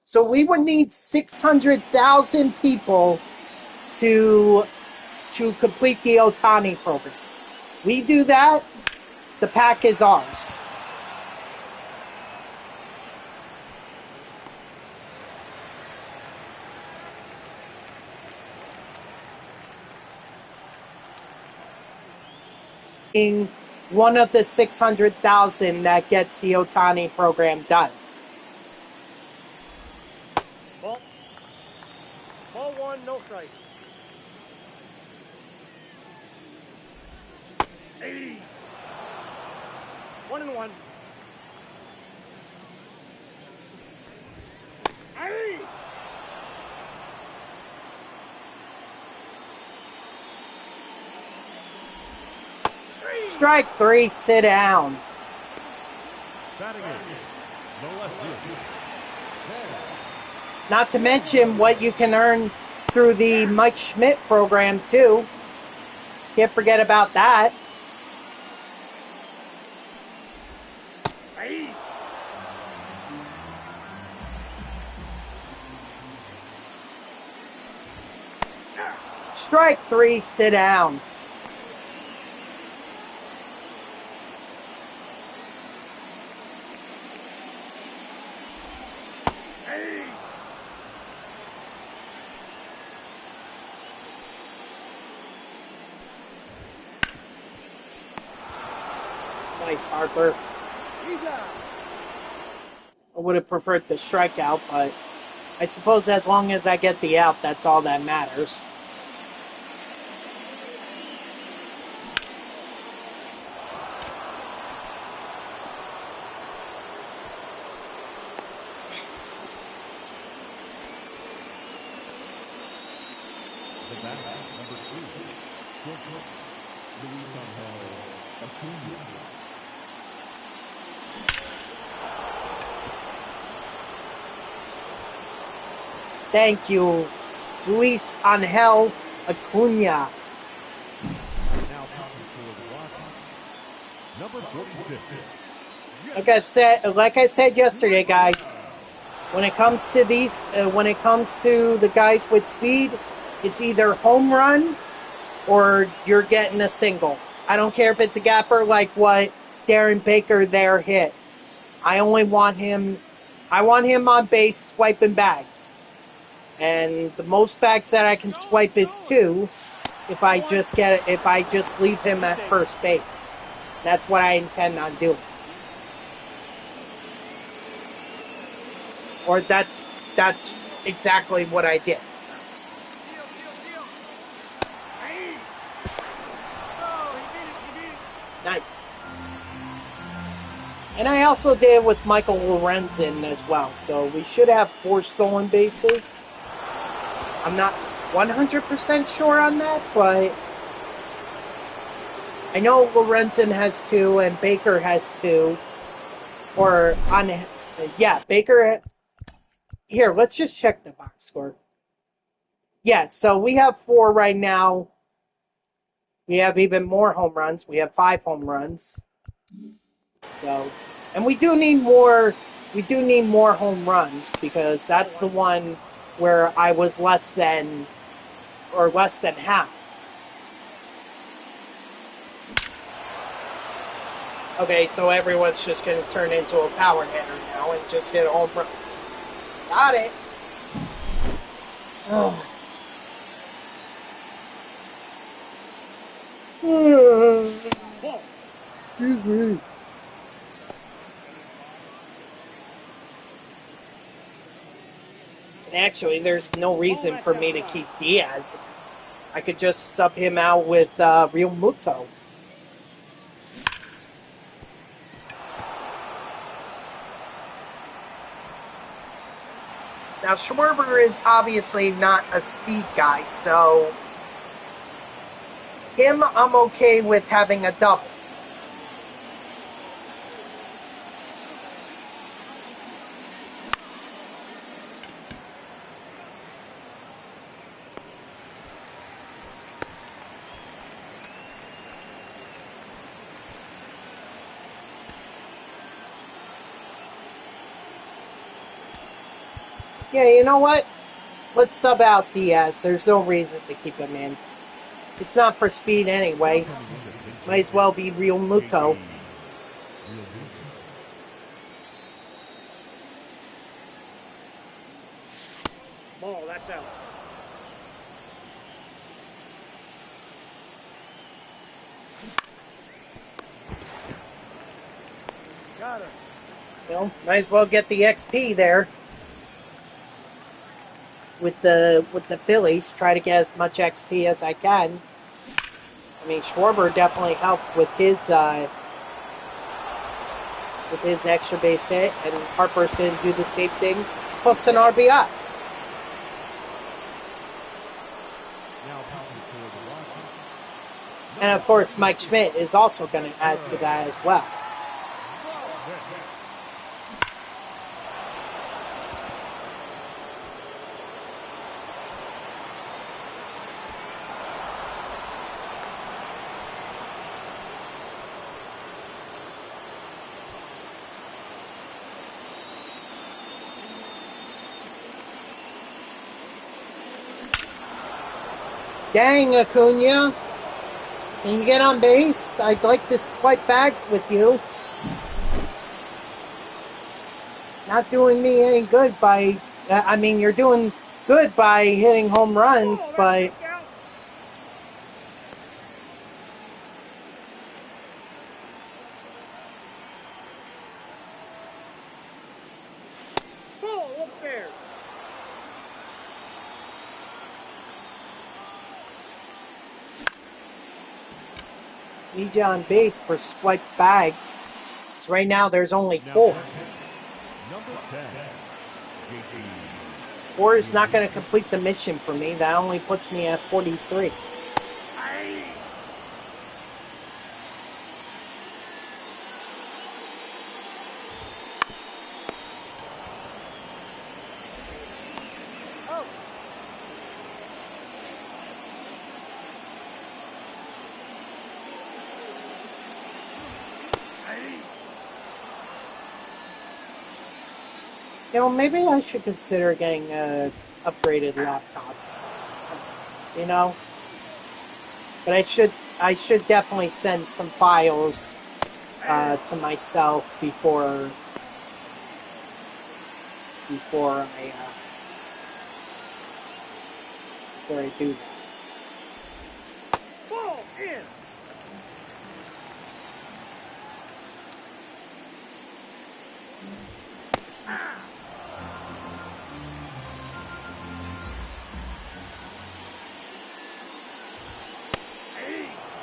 So we would need 600,000 people to complete the Ohtani program. We do that, the pack is ours. Being one of the 600,000 that gets the Ohtani program done. Ball 1, no strike. Hey. 1-1. Hey. Strike 3, sit down. Batting it, the left field. Not to mention what you can earn through the Mike Schmidt program, too. Can't forget about that. Hey. Strike 3, sit down. Hey. Nice, Harper. I would have preferred the strikeout, but I suppose as long as I get the out, that's all that matters. The batter, number 2, shortstop, Ohtani. Thank you, Luis Angel Acuna. Now passing for the Rockies, number 46. Like I said yesterday, guys, when it comes to the guys with speed, it's either home run or you're getting a single. I don't care if it's a gapper like what Darren Baker there hit. I want him on base swiping bags. And the most bags that I can swipe is 2 if I just leave him at first base. That's what I intend on doing. Or that's exactly what I did. Nice. And I also did with Michael Lorenzen as well, so we should have 4 stolen bases. I'm not 100% sure on that, but I know Lorenzen has 2 and Baker has 2. Baker. Here, let's just check the box score. Yeah, so we have 4 right now. We have even more home runs. We have 5 home runs. So, and we do need more. We do need more home runs because that's the one where I was less than half. Okay, so everyone's just going to turn into a power hitter now and just hit home runs. Got it. Oh. Excuse me. And actually, there's no reason for me to keep Diaz. I could just sub him out with Real Muto. Now, Schwarber is obviously not a speed guy, so him, I'm okay with having a double. Yeah, you know what? Let's sub out Diaz. There's no reason to keep him in. It's not for speed anyway. Might as well be Real Muto. Ball, that's out. Got her. Well, might as well get the XP there. With the Phillies, try to get as much XP as I can. I mean, Schwarber definitely helped with his extra base hit, and Harper's going to do the same thing, plus an RBI. And of course, Mike Schmidt is also going to add to that as well. Dang, Acuna. Can you get on base? I'd like to swipe bags with you. Not doing me any good by... I mean, you're doing good by hitting home runs, but... Bears. Need you on base for swiped bags. So right now there's only Now 4. batting, number 10, JT. 4 is not going to complete the mission for me. That only puts me at 43. Aye. Oh. Aye. You know, maybe I should consider getting a upgraded laptop. You know, but I should definitely send some files to myself before I do that. Ball in. Aye.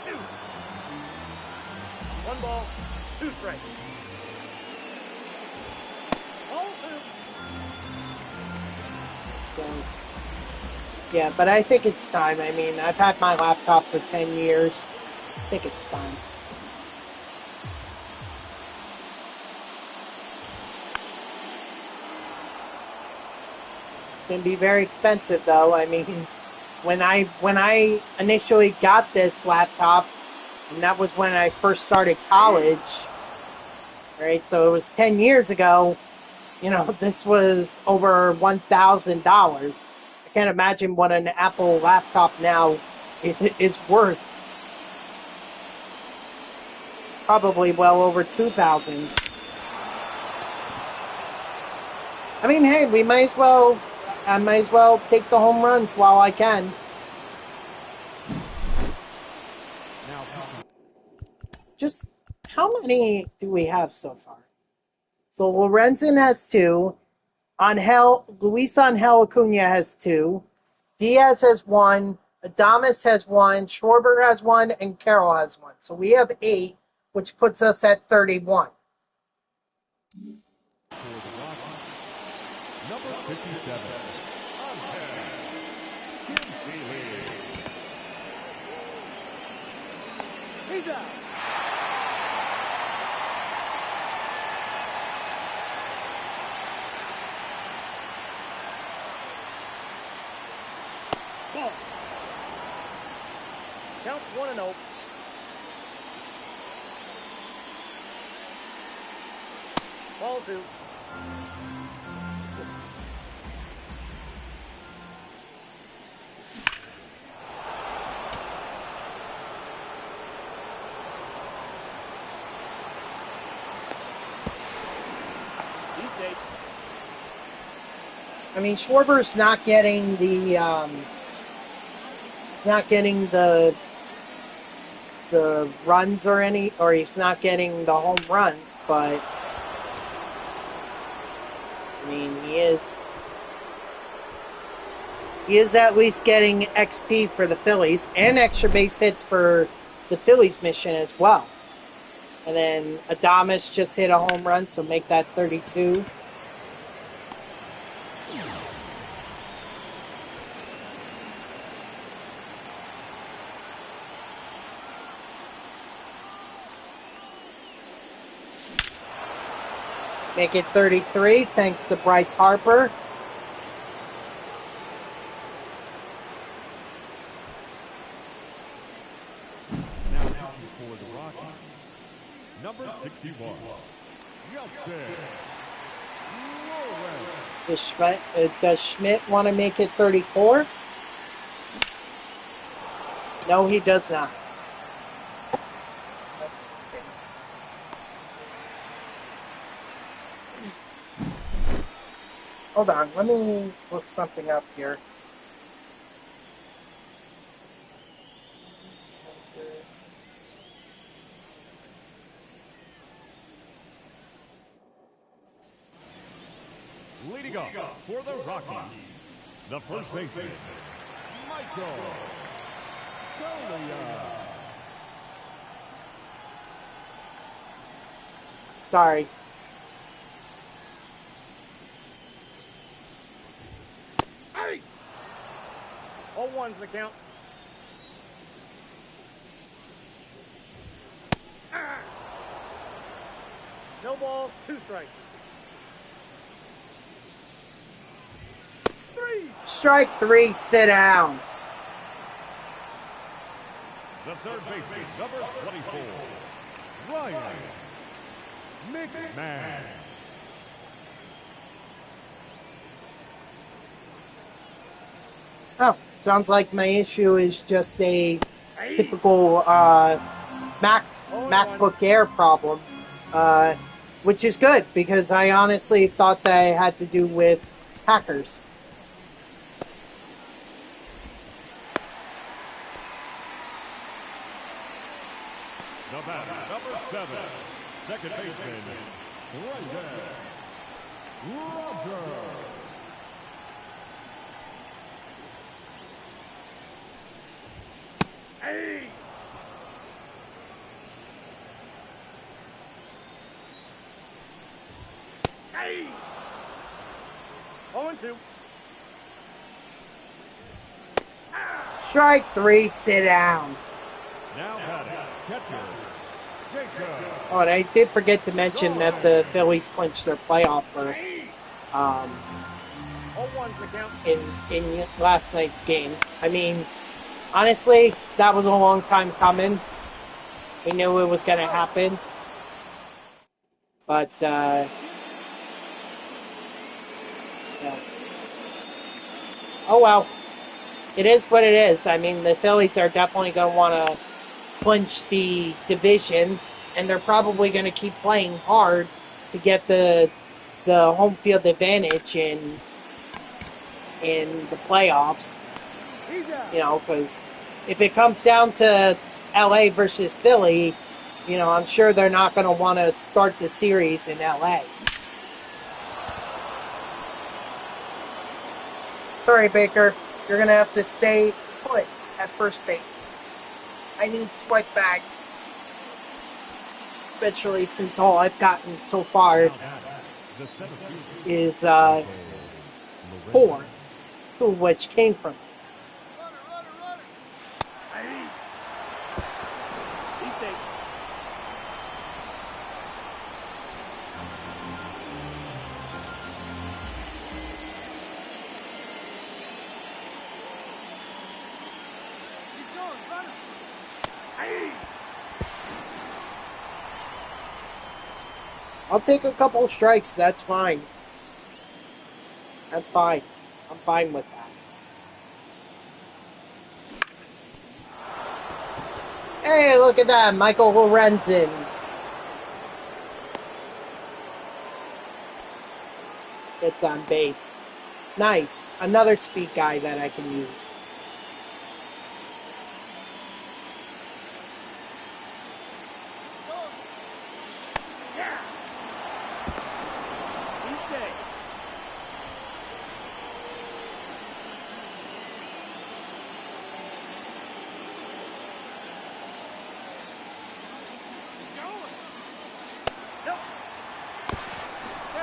2. 1 ball, 2 strikes. Ball 2. So, yeah, but I think it's time. I mean, I've had my laptop for 10 years. I think it's time. It's going to be very expensive, though. I mean, when I initially got this laptop, and that was when I first started college, right? So it was 10 years ago. You know, this was over $1,000. I can't imagine what an Apple laptop now is worth. Probably well over 2,000. I mean, hey, I might as well take the home runs while I can. Now, Just how many do we have so far? So Lorenzen has 2. Luis Angel Acuna has 2. Diaz has 1. Adames has 1. Schwarber has 1. And Carroll has 1. So we have 8, which puts us at 31. for the Rockies, number 57, Tim Daly. He's out. Ball. Count 1-0. Ball 2. He's safe. I mean, Schwarber's not getting the runs or he's not getting the home runs, but I mean, he is at least getting XP for the Phillies and extra base hits for the Phillies mission as well. And then Adames just hit a home run, so make that 32. Make it 33, thanks to Bryce Harper. Now pitching for the Rockies, number 61, Justin Lawrence. Does Schmidt want to make it 34? No, he does not. That stinks. Hold on, let me look something up here. Leading up for the Rockies, the first baseman, Shohei. Sorry. Hey! 0-1's the count. No balls, 2 strikes. 3. Strike 3, sit down. The third baseman, number 24, Ryan McMahon. Oh, sounds like my issue is just a typical MacBook Air problem, which is good because I honestly thought that it had to do with hackers. The batter, number 7, second baseman, Brendan Rodgers. Hey! Hey! 0-2. Strike 3, sit down. Now batting, catcher, Jacob. Oh, and I did forget to mention that the Phillies clinched their playoff berth 0-1's the count. in last night's game. I mean, honestly, that was a long time coming. We knew it was going to happen. But, yeah. Oh, well. It is what it is. I mean, the Phillies are definitely going to want to clinch the division, and they're probably going to keep playing hard to get the home field advantage in the playoffs. You know, because if it comes down to LA versus Philly, you know, I'm sure they're not going to want to start the series in LA. Sorry, Baker. You're going to have to stay put at first base. I need sweat bags. Especially since all I've gotten so far is 4, 2 of which came from me. He's safe. He's going, run him. Hey! I'll take a couple strikes. That's fine. That's fine. I'm fine with that. Hey, look at that. Michael Lorenzen. Gets on base. Nice. Another speed guy that I can use. He's safe. He's going. Nope.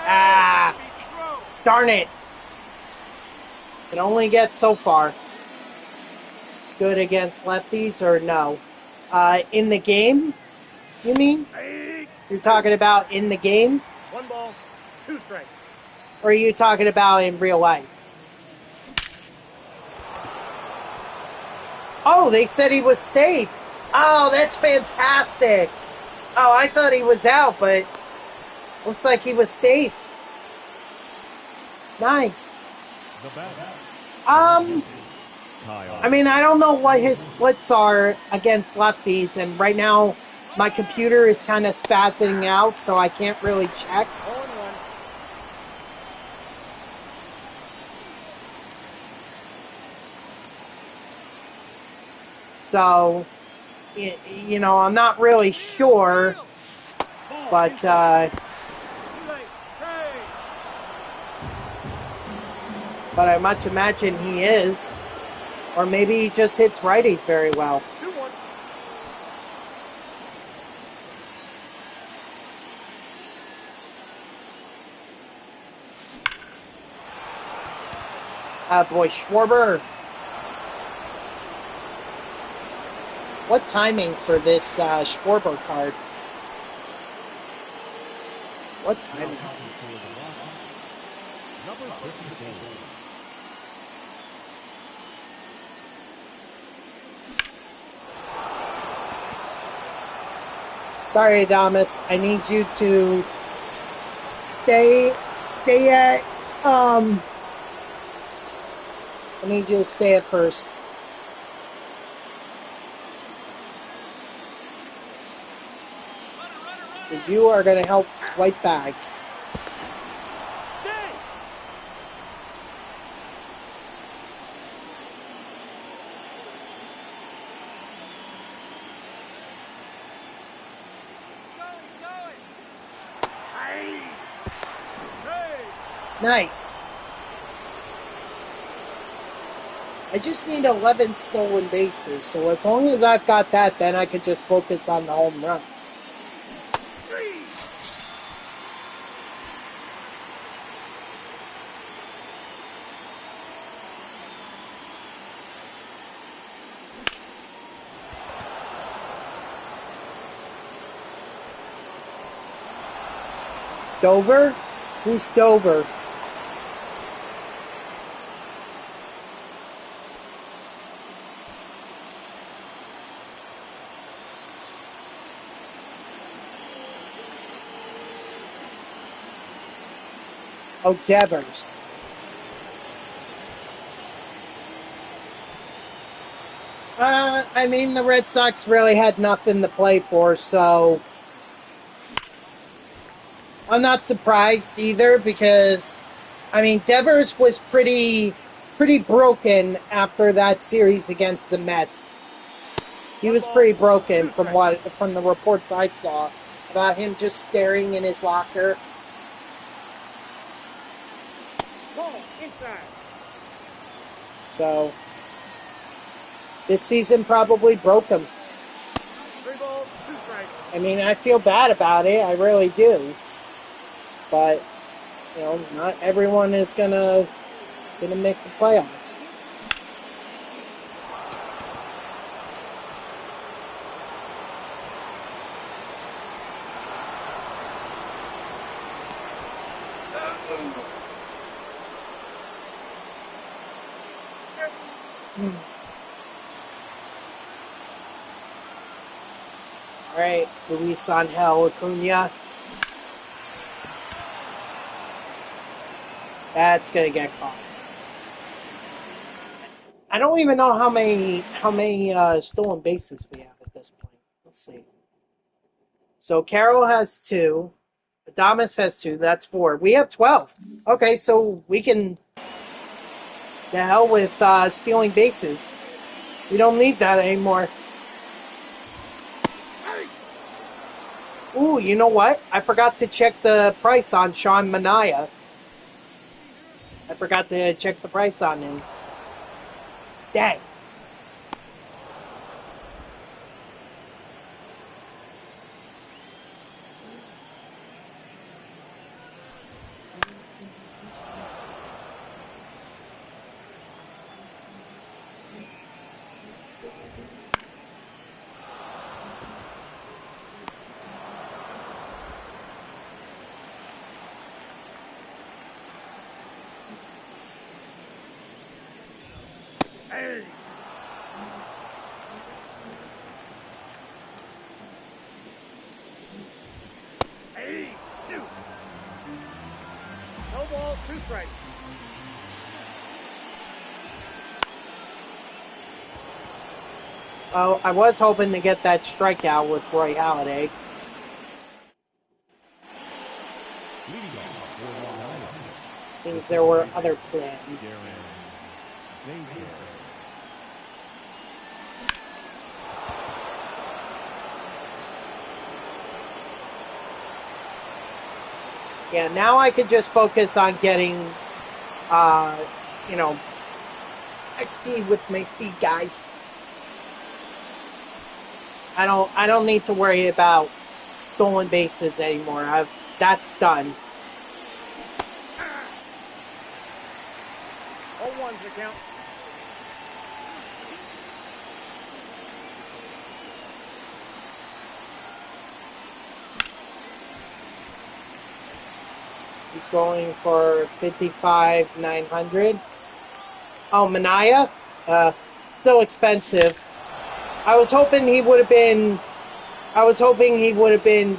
Ah. Beach throw. Darn it. Can only get so far. Good against lefties or no? In the game, you mean? Hey! You're talking about in the game? 1 ball, 2 strikes. Or are you talking about in real life? Oh, they said he was safe. Oh, that's fantastic. Oh, I thought he was out, but looks like he was safe. Nice. The batter, I Kyle. mean, I don't know what his splits are against lefties, and right now my computer is kind of spazzing out, so I can't really check. 0-1. So, you know, I'm not really sure, but Too late. Hey! but I much imagine he is. Or maybe he just hits righties very well. 2-1. Boy, Schwarber. What timing for this Schwarber card? What timing? Number 54. Sorry, Adamas. I need you to stay at I need you to stay at first. Because you are going to help swipe bags. Stay. Hey. Nice. I just need 11 stolen bases, so as long as I've got that, then I can just focus on the home runs. 3. Dover? Who's Dover? Oh, Devers. I mean, the Red Sox really had nothing to play for, so I'm not surprised either because, I mean, Devers was pretty broken after that series against the Mets. He was pretty broken from the reports I saw about him just staring in his locker. Ball inside. So this season probably broke him. 3 balls, 2 strikes. I mean, I feel bad about it. I really do. But, you know, not everyone is gonna make the playoffs. All right, Luis Angel Acuna. That's gonna get caught. I don't even know how many stolen bases we have at this point. Let's see. So Carroll has 2. Adamas has 2. That's 4. We have 12. Okay, so we can. The hell with stealing bases. We don't need that anymore. Ooh, you know what? I forgot to check the price on Sean Manaea. I forgot to check the price on him. Dang. Hey. Hey. 2. No ball, 2 strikes. Oh, I was hoping to get that strikeout with Roy Halladay. Leading off for Long Island. Seems there were other plans. Danger. Yeah, now I could just focus on getting XP with my speed guys. I don't need to worry about stolen bases anymore. That's done. All ones the count. He's going for 55,900. Oh, Manaya? Still expensive. I was hoping he would have been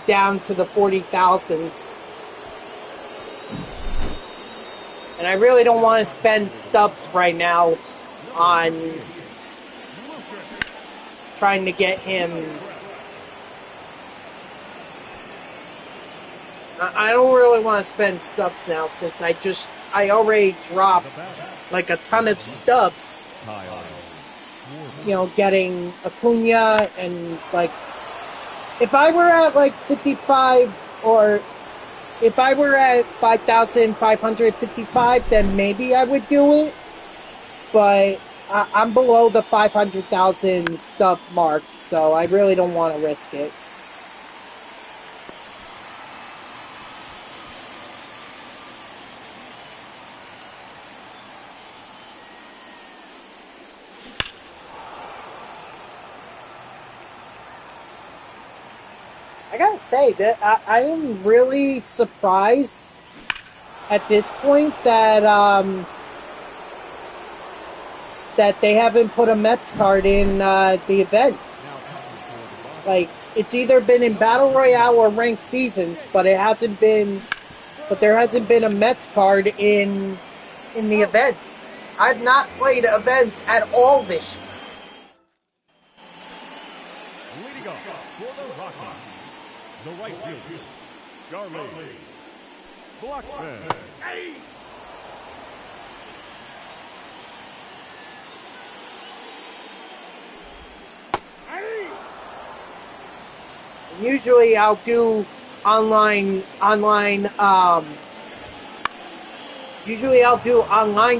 down to the 40,000s. And I really don't want to spend stubs right now on trying to get him. I don't really want to spend stubs now since I already dropped like a ton of stubs. Getting Acuna and like, if I were at like 55 or if I were at 5,555, then maybe I would do it. But I'm below the 500,000 stub mark, so I really don't want to risk it. I gotta say that I am really surprised at this point that that they haven't put a Mets card in the event. Like, it's either been in Battle Royale or ranked seasons, but there hasn't been a Mets card in the events. I've not played events at all this year. Leading off for the Rockies, the right fielder, Charlie Blackman. Hey! Hey! Usually I'll do online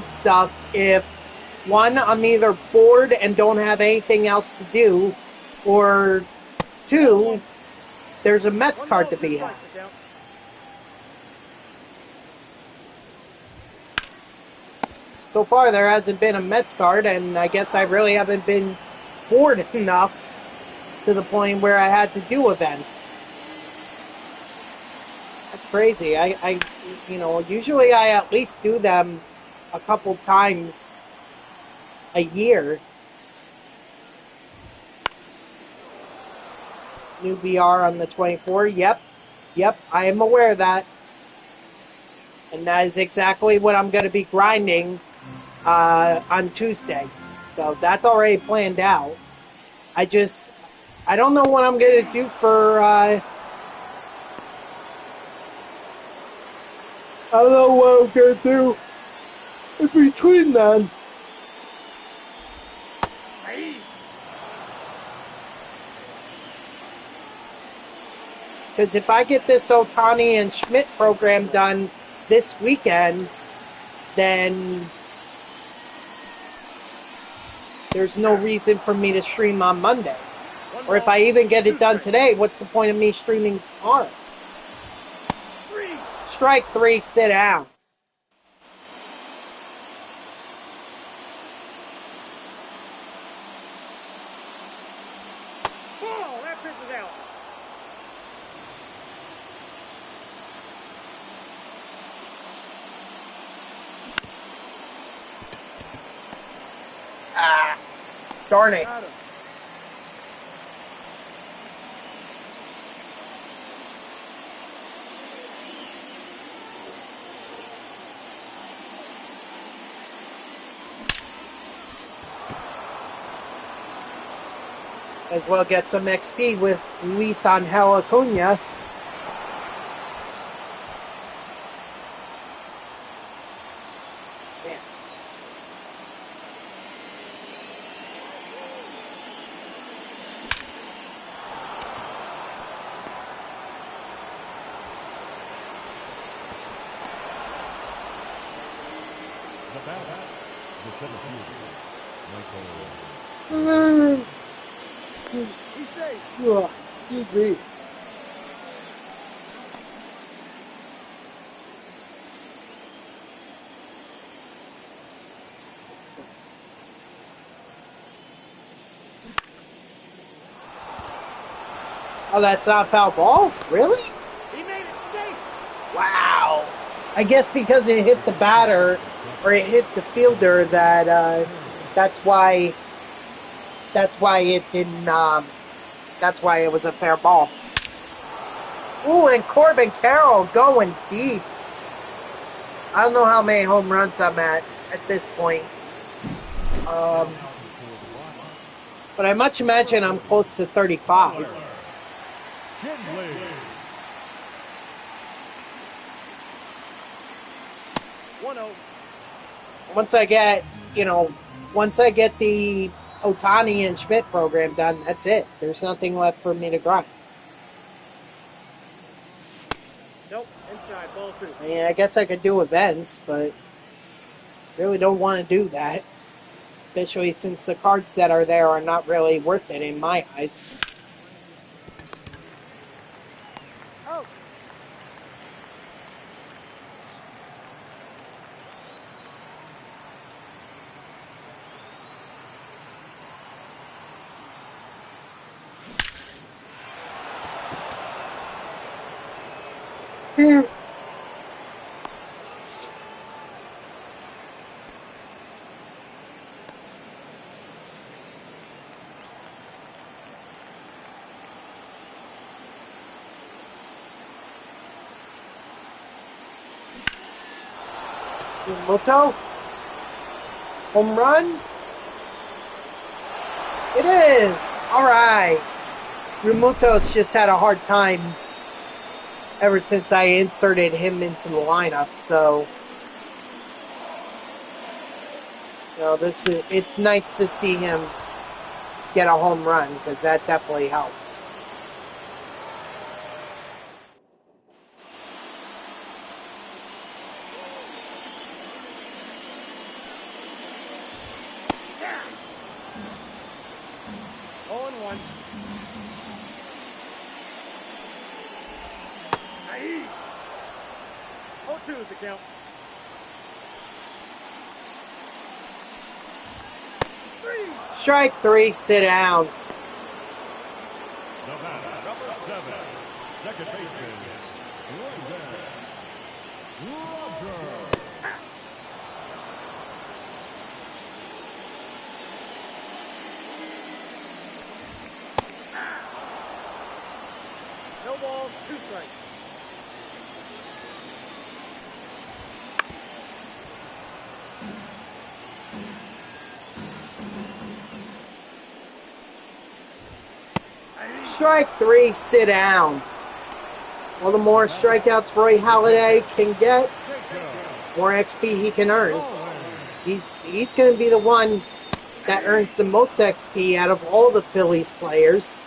stuff if, one, I'm either bored and don't have anything else to do, or two, there's a Mets card to be had. So far there hasn't been a Mets card, and I guess I really haven't been bored enough to the point where I had to do events. That's crazy. I usually I at least do them a couple times a year. New BR on the 24. Yep, I am aware of that. And that is exactly what I'm going to be grinding on Tuesday. So that's already planned out. I don't know what I'm going to do for... I don't know what I'm going to do in between then. Hey! Because if I get this Ohtani and Schmidt program done this weekend, then there's no reason for me to stream on Monday. Or if I even get it done today, what's the point of me streaming tomorrow? Strike three, sit down. Oh, that pitch is out. Darn it. Got him. As well get some XP with Luis Angel Acuna. Man. The bat, The center fielder, Michael. He's safe. Excuse me. What's this? Oh, that's not a foul ball? Really? He made it safe. Wow. I guess because it hit the batter or it hit the fielder that that's why it didn't that's why it was a fair ball. Ooh, and Corbin Carroll going deep. I don't know how many home runs I'm at this point. But I much imagine I'm close to 35. Kinley. Once I get the Ohtani and Schmidt program done, that's it. There's nothing left for me to grind. Nope, inside, ball 2. I mean, I guess I could do events, but really don't want to do that. Especially since the cards that are there are not really worth it in my eyes. Oh. Moto? Home run? It is! Alright. Rumuto's just had a hard time ever since I inserted him into the lineup, so it's nice to see him get a home run, because that definitely helps. Yeah. 0-1. Aye. 0-2 is the count. 3. Strike 3, sit down. The batter, number 7, second baseman, Roger. No balls, 2 strikes. Strike 3, sit down. All the more strikeouts Roy Halladay can get, more XP he can earn. He's going to be the one that earns the most XP out of all the Phillies players.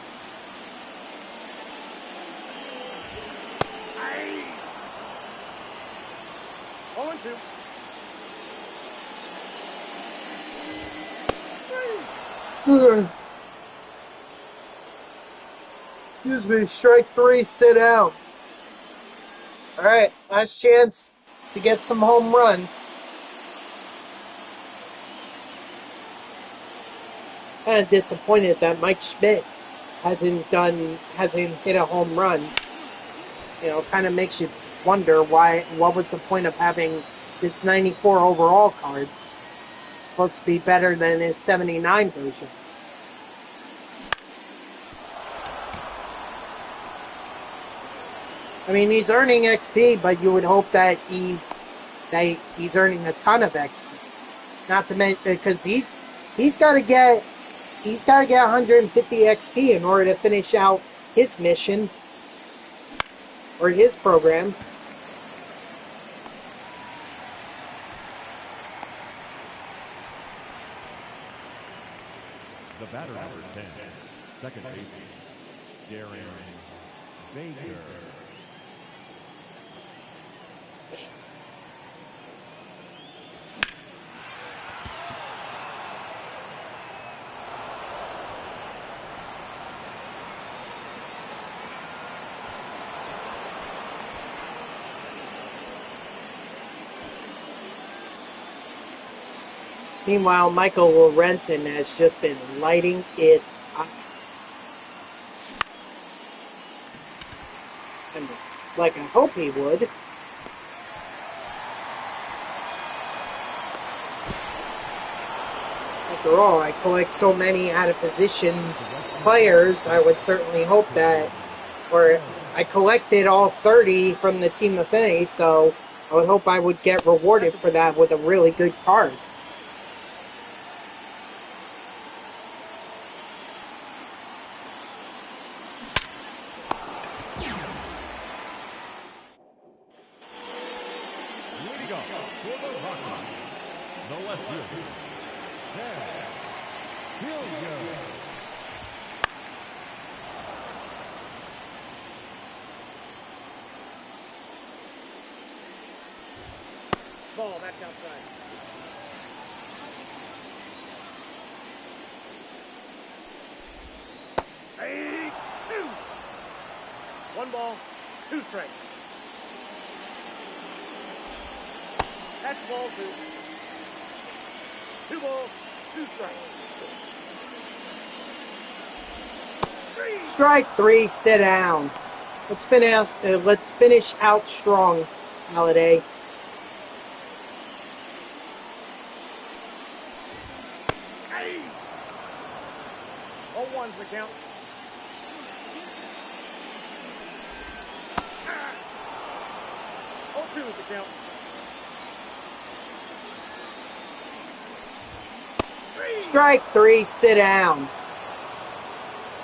Aye. 0-2. 3. Excuse me, strike 3, sit down. Alright, last chance to get some home runs. Kind of disappointed that Mike Schmidt hasn't hit a home run. Kind of makes you wonder what was the point of having this 94 overall card. It's supposed to be better than his 79 version. I mean, he's earning XP, but you would hope that he's earning a ton of XP. Not to mention, because he's got to get 150 XP in order to finish out his mission or his program. The batter, number 10, second baseman, Darren Baker. Meanwhile, Michael Lorenzen has just been lighting it up. And like I hope he would. After all, I collect so many out-of-position players, I would certainly hope that, or I collected all 30 from the Team Affinity, so I would hope I would get rewarded for that with a really good card. Leading off for the Rockies, the left fielder, Sam Hilliard. Ball, that's outside. Hey, two. 1 ball, 2 strikes. That's ball 2. 2 balls, 2 strikes. Strike 3, sit down. Let's finish out strong, Holiday. Hey! 0-1's the count. Ah. 0-2 is the count. Strike 3, sit down.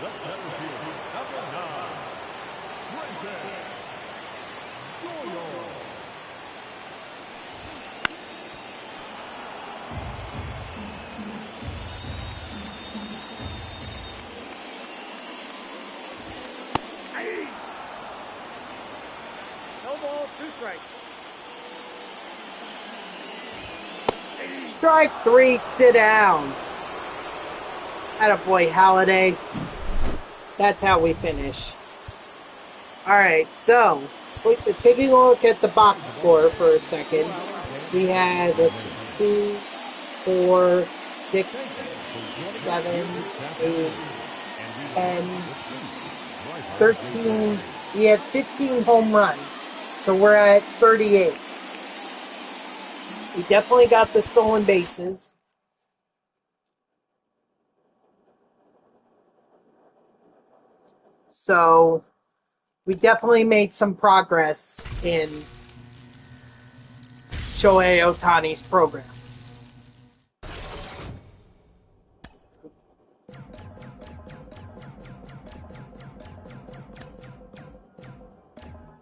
The center fielder, number 9, Brendan Doyle. Hey! No ball, 2 strikes. Strike 3, sit down. Attaboy, Holiday. That's how we finish. Alright, so, taking a look at the box score for a second. We had, let's see, 2, 4, 6, 7, 8, 10, 13. We had 15 home runs. So we're at 38. We definitely got the stolen bases. So we definitely made some progress in Shohei Ohtani's program.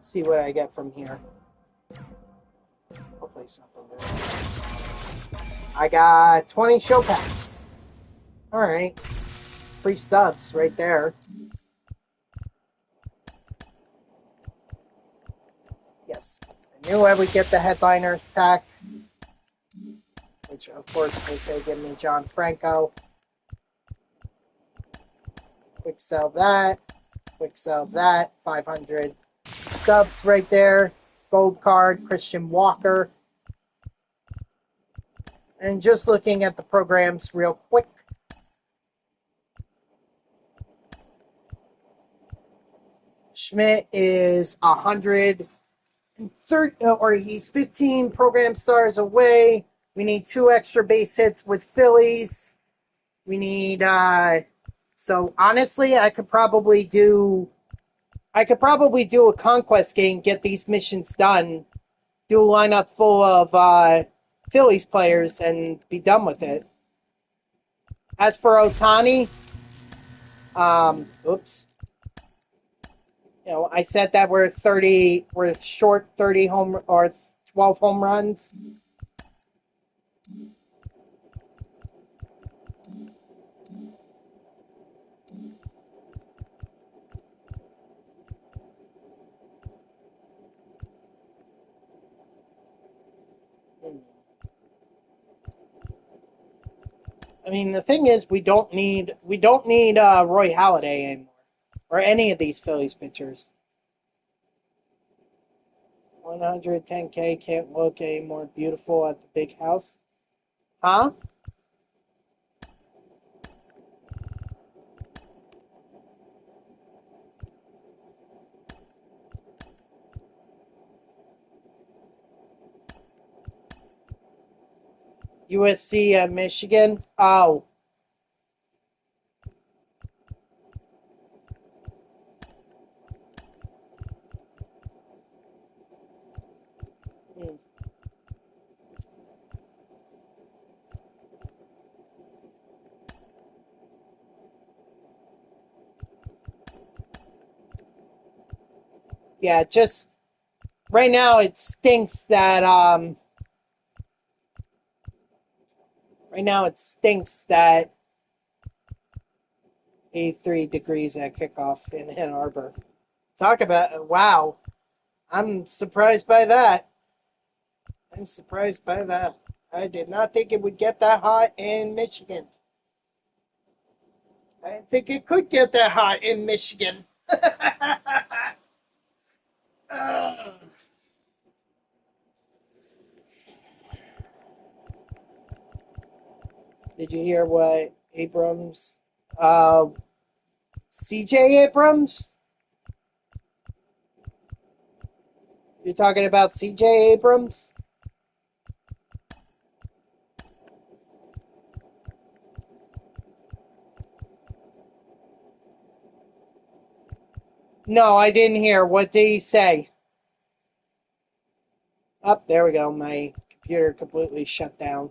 See what I get from here. Hopefully something good. I got 20 show packs. Alright. Free subs right there. Yes. I knew I would get the headliners pack. Which, of course, they give me John Franco. Quick sell that. Quick sell that. 500 subs right there. Gold card, Christian Walker. And just looking at the programs real quick. Schmidt is 130, or he's 15 program stars away. We need 2 extra base hits with Phillies. We need, so honestly, I could probably do a conquest game, get these missions done, do a lineup full of Phillies players, and be done with it. As for Ohtani, oops. You know, I said that we're short 30 home or 12 home runs. I mean, the thing is, we don't need Roy Halladay anymore, or any of these Phillies pitchers. 110K can't look any more beautiful at the big house, huh? USC at Michigan. Oh. Hmm. Yeah, just right now it stinks that right now it stinks that 83 degrees at kickoff in Ann Arbor. Talk about wow. I'm surprised by that. I'm surprised by that. I did not think it would get that hot in Michigan. I didn't think it could get that hot in Michigan. Did you hear what Abrams, CJ Abrams? You're talking about CJ Abrams? No, I didn't hear. What did he say? Oh, there we go. My computer completely shut down.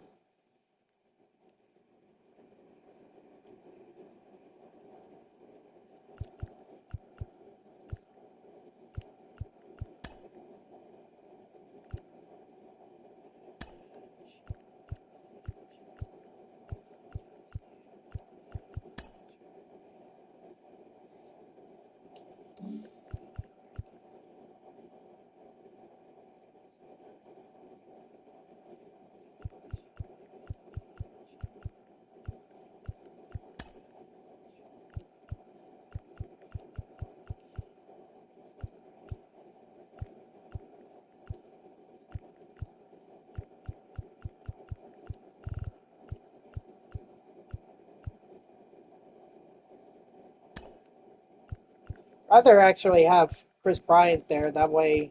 Rather actually have Chris Bryant there. That way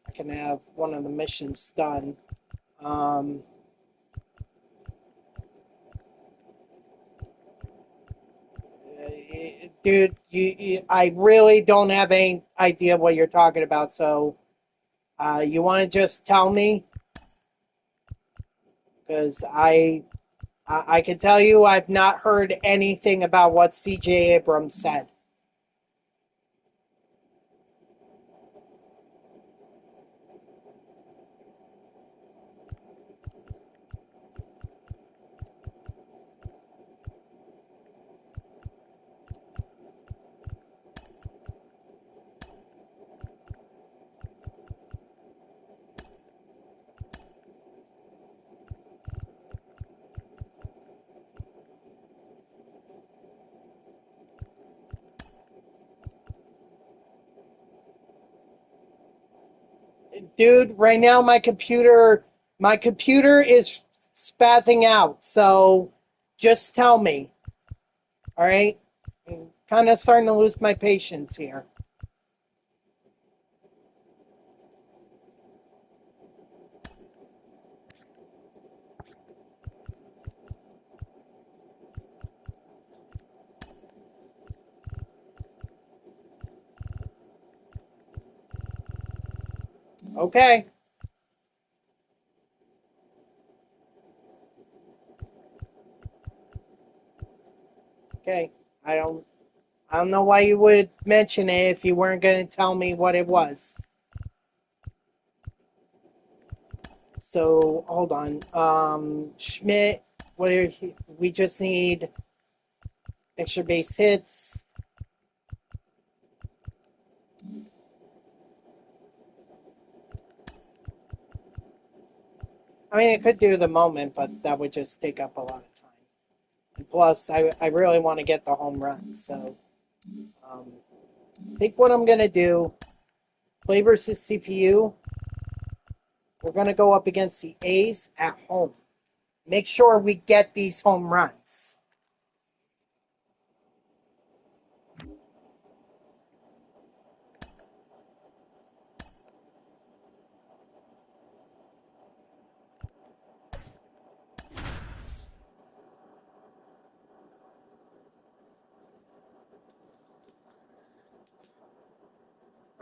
I can have one of the missions done. Um, Dude, I really don't have any idea what you're talking about. So, you want to just tell me? Because I can tell you I've not heard anything about what C.J. Abrams said. Dude, right now my computer is spazzing out. So, just tell me. All right? I'm kind of starting to lose my patience here. Okay. Okay. I don't I don't know why you would mention it if you weren't going to tell me what it was. So, hold on. Schmidt, we just need extra base hits. I mean, it could do the moment, but that would just take up a lot of time. And plus, I really want to get the home run. So, I think what I'm going to do, play versus CPU, we're going to go up against the A's at home. Make sure we get these home runs.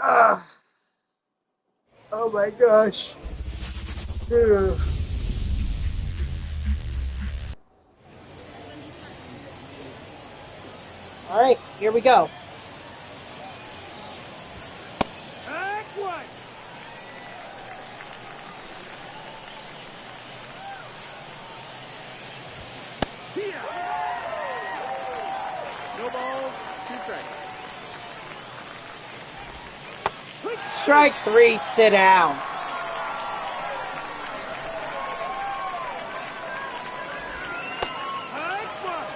Ah. Oh my gosh. Ugh. All right, here we go. That's one. Here. No balls, 2 strikes. Strike 3, sit down. That's one.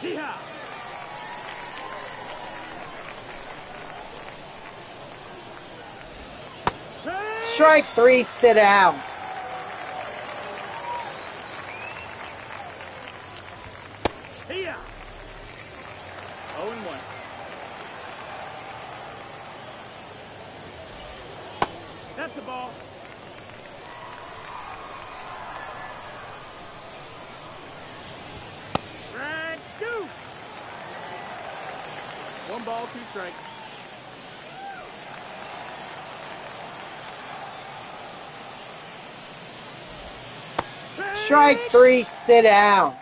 Yeehaw. Strike 3, sit down. Here. 0-1. That's the ball. Strike 2. 1 ball, 2 strikes. Strike 3, sit down.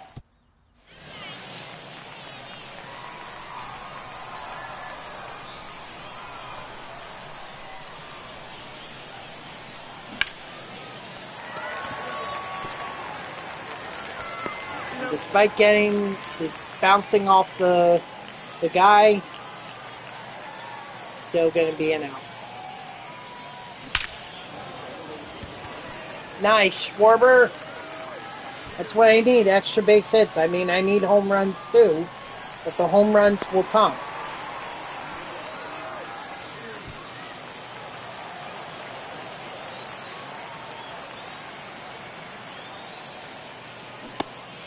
Despite getting the bouncing off the guy, still going to be an out. Nice, Schwarber. That's what I need, extra base hits. I mean, I need home runs too, but the home runs will come.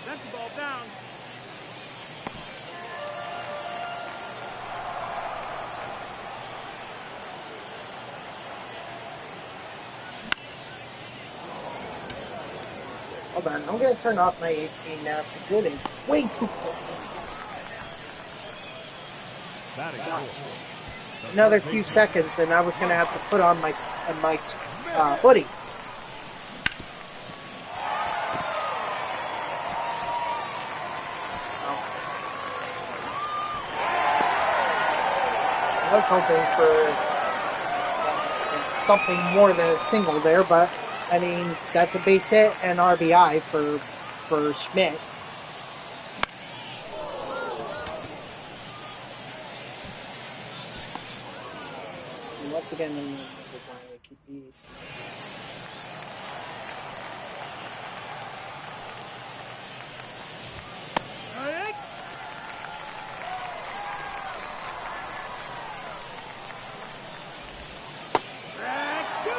That's the ball down. Hold on, I'm going to turn off my AC now because it is way too cold. Batting fourth. Another few seconds and I was going to have to put on my hoodie. I was hoping for something more than a single there, but I mean, that's a base hit and RBI for Schmidt. And once again, I'm going to keep these. Strike. Strike 2.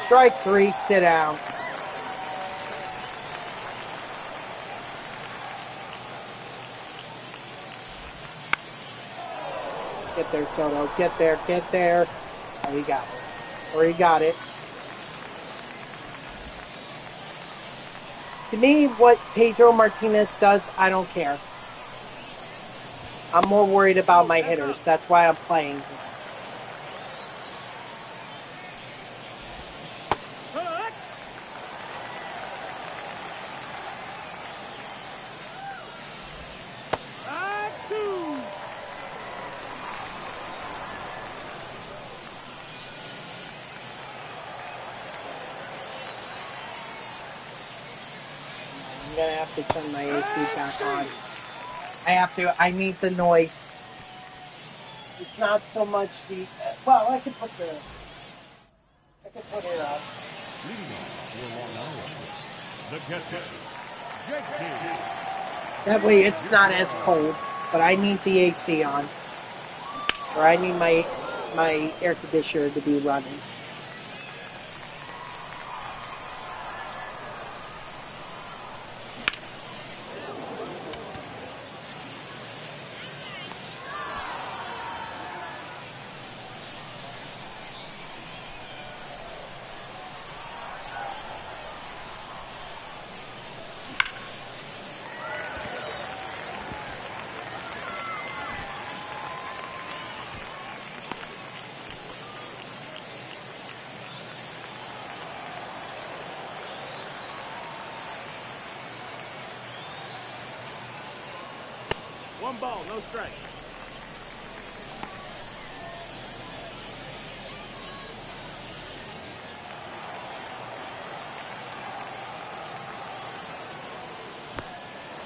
Strike 3, sit down. Get there, Soto. Get there, get there. Oh, he got it. Or he got it. To me, what Pedro Martinez does, I don't care. I'm more worried about my hitters. That's why I'm playing. Cut. Strike 2. I'm gonna have to turn my AC back on. I have to. I need the noise. It's not so much the. Well, I could put this. I could put it up. Leading off for Long Island, the catcher, JT. That way, it's not as cold. But I need the AC on, or I need my air conditioner to be running. One ball, no strike.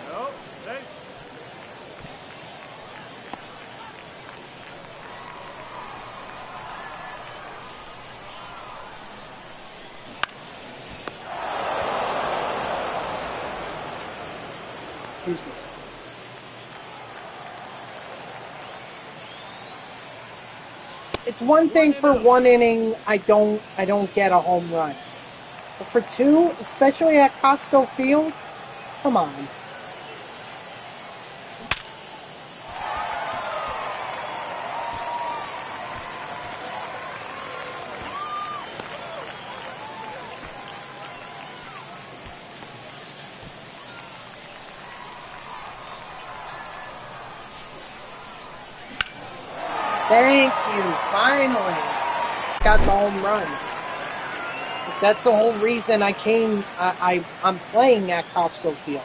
No, safe. Excuse me. It's one thing for one inning, I don't get a home run. But for two, especially at Costco Field, come on. Thank you, finally. Got the home run. That's the whole reason I came, I'm playing at Costco Field.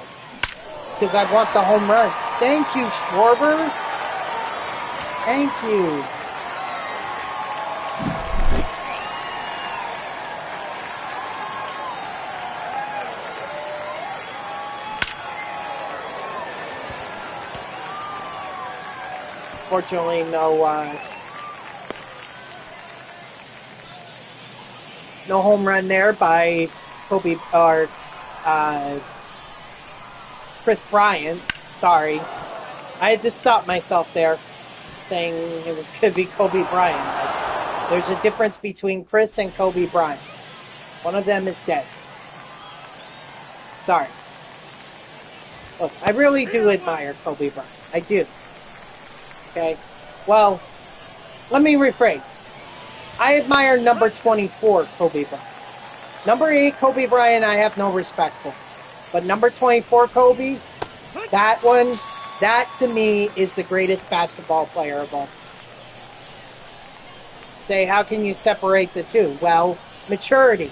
It's because I want the home runs. Thank you, Schwarber. Thank you. Fortunately, no home run there by Kobe or Chris Bryant. Sorry, I had to stop myself there, saying it was going to be Kobe Bryant. But there's a difference between Chris and Kobe Bryant. One of them is dead. Sorry. Look, I really do admire Kobe Bryant. I do. Okay, well, let me rephrase. I admire number 24, Kobe Bryant. Number 8, Kobe Bryant, I have no respect for. But number 24, Kobe, that to me is the greatest basketball player of all time. Say, how can you separate the two? Well, maturity.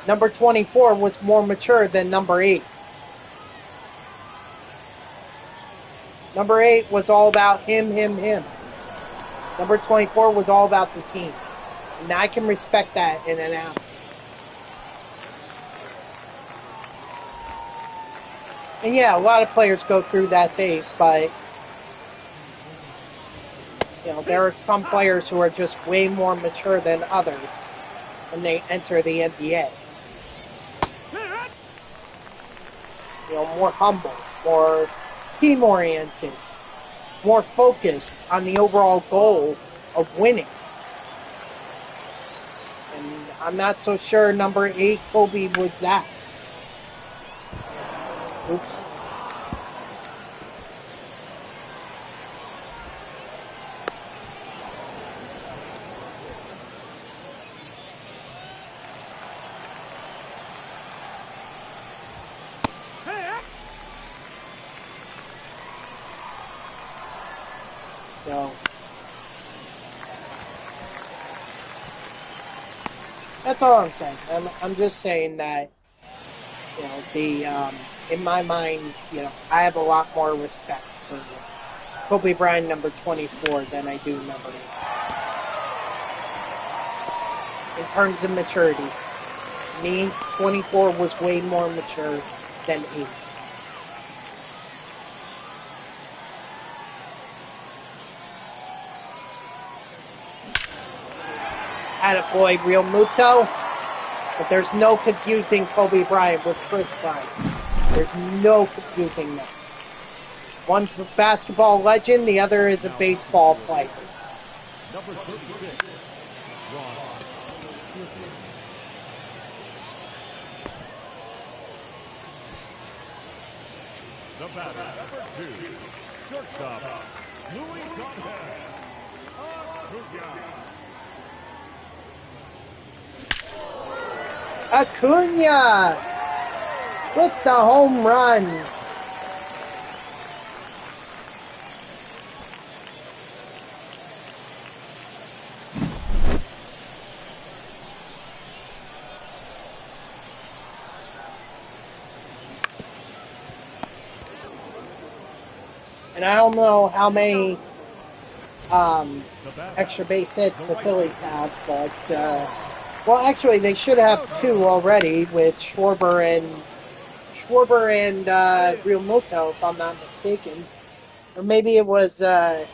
Number 24 was more mature than number 8. Number 8 was all about him. Number 24 was all about the team. And I can respect that in an athlete. And yeah, a lot of players go through that phase, but there are some players who are just way more mature than others when they enter the NBA. More humble, more team-oriented, more focused on the overall goal of winning. And I'm not so sure number 8, Kobe, was that. Oops. So that's all I'm saying. I'm just saying that in my mind, I have a lot more respect for Kobe Bryant number 24 than I do number 8. In terms of maturity, me, 24 was way more mature than 8. Attaboy, Real Muto. But there's no confusing Kobe Bryant with Chris Bryant. There's no confusing them. One's a basketball legend, the other is a baseball player. Number 36, Ron. The batter, number 2, shortstop, Louis Conrad. Acuna with the home run. And I don't know how many The bat. extra base hits the Phillies have, but well, actually, they should have 2 already with Schwarber and Real Muto, if I'm not mistaken, or maybe it was. Leading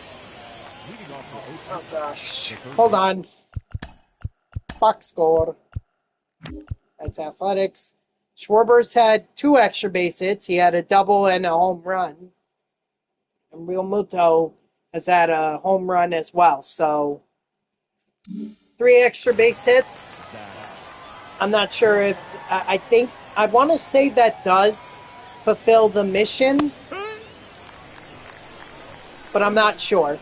off for Oh Ohtani. gosh, hold on. Box score. That's athletics. Schwarber's had 2 extra base hits. He had a double and a home run, and Real Muto has had a home run as well. So 3 extra base hits. I'm not sure if I think I want to say that does fulfill the mission, but I'm not sure.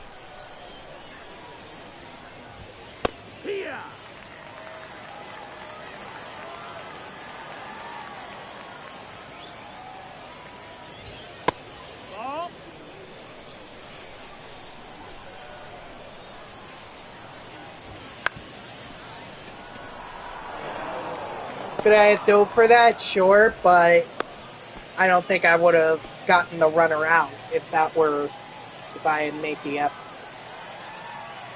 Here. Ball. Could I have dove for that? Sure, but I don't think I would have gotten the runner out if I had made the effort.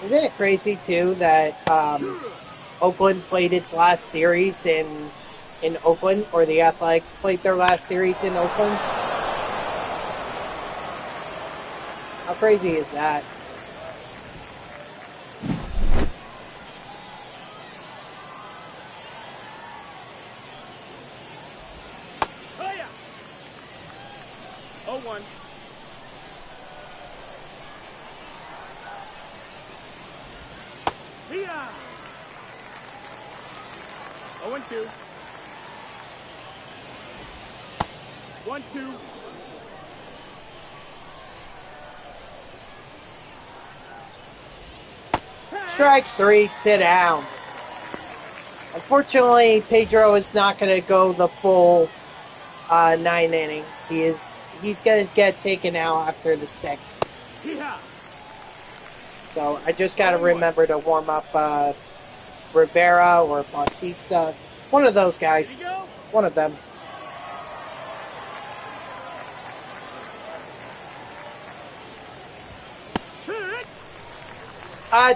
Isn't it crazy too that Oakland played its last series in Oakland, or the Athletics played their last series in Oakland? How crazy is that? Hiya. 0-1. Here. 0-2. 1-2. Strike 3, sit down. Unfortunately, Pedro is not going to go the full 9 innings. He's going to get taken out after the 6th. Here. So I just got to remember to warm up Rivera or Bautista. One of those guys. One of them.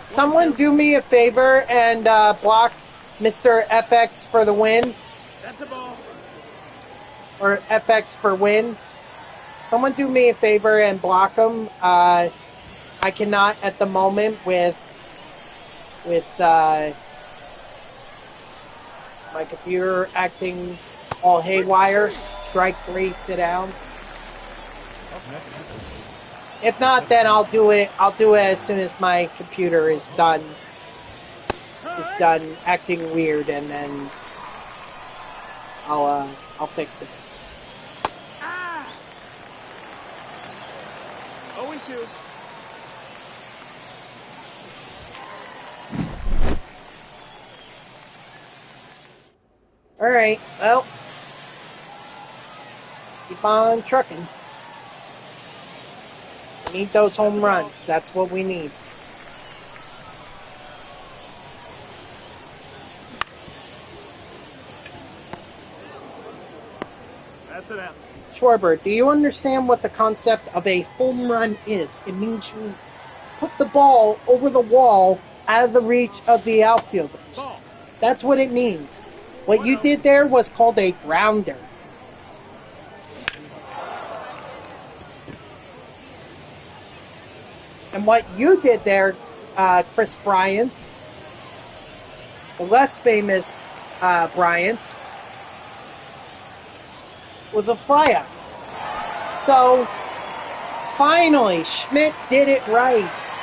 Someone do me a favor and block Mr. FX for the win. That's a ball. Or FX for win. Someone do me a favor and block him. I cannot at the moment with my computer acting all haywire. Strike 3, sit down. Up next is If not, then I'll do it. I'll do it as soon as my computer is done. Is done acting weird, and then I'll fix it. Ah. 0-2. All right. Well, keep on trucking. We need those home runs. That's what we need. That's it out. Schwarber, do you understand what the concept of a home run is? It means you put the ball over the wall out of the reach of the outfielders. Ball. That's what it means. What you did there was called a grounder. And what you did there, Chris Bryant, the less famous Bryant, was a flyout. So, finally, Schmidt did it right.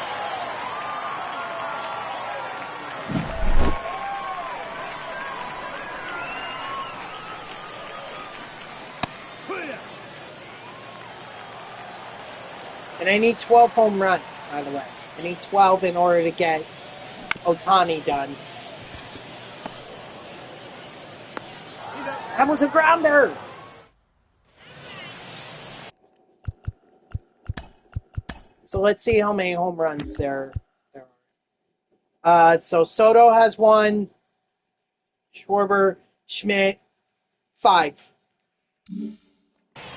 And I need 12 home runs, by the way. I need 12 in order to get Ohtani done. That was a grounder! So let's see how many home runs there are. So Soto has 1. Schwarber, Schmidt, 5.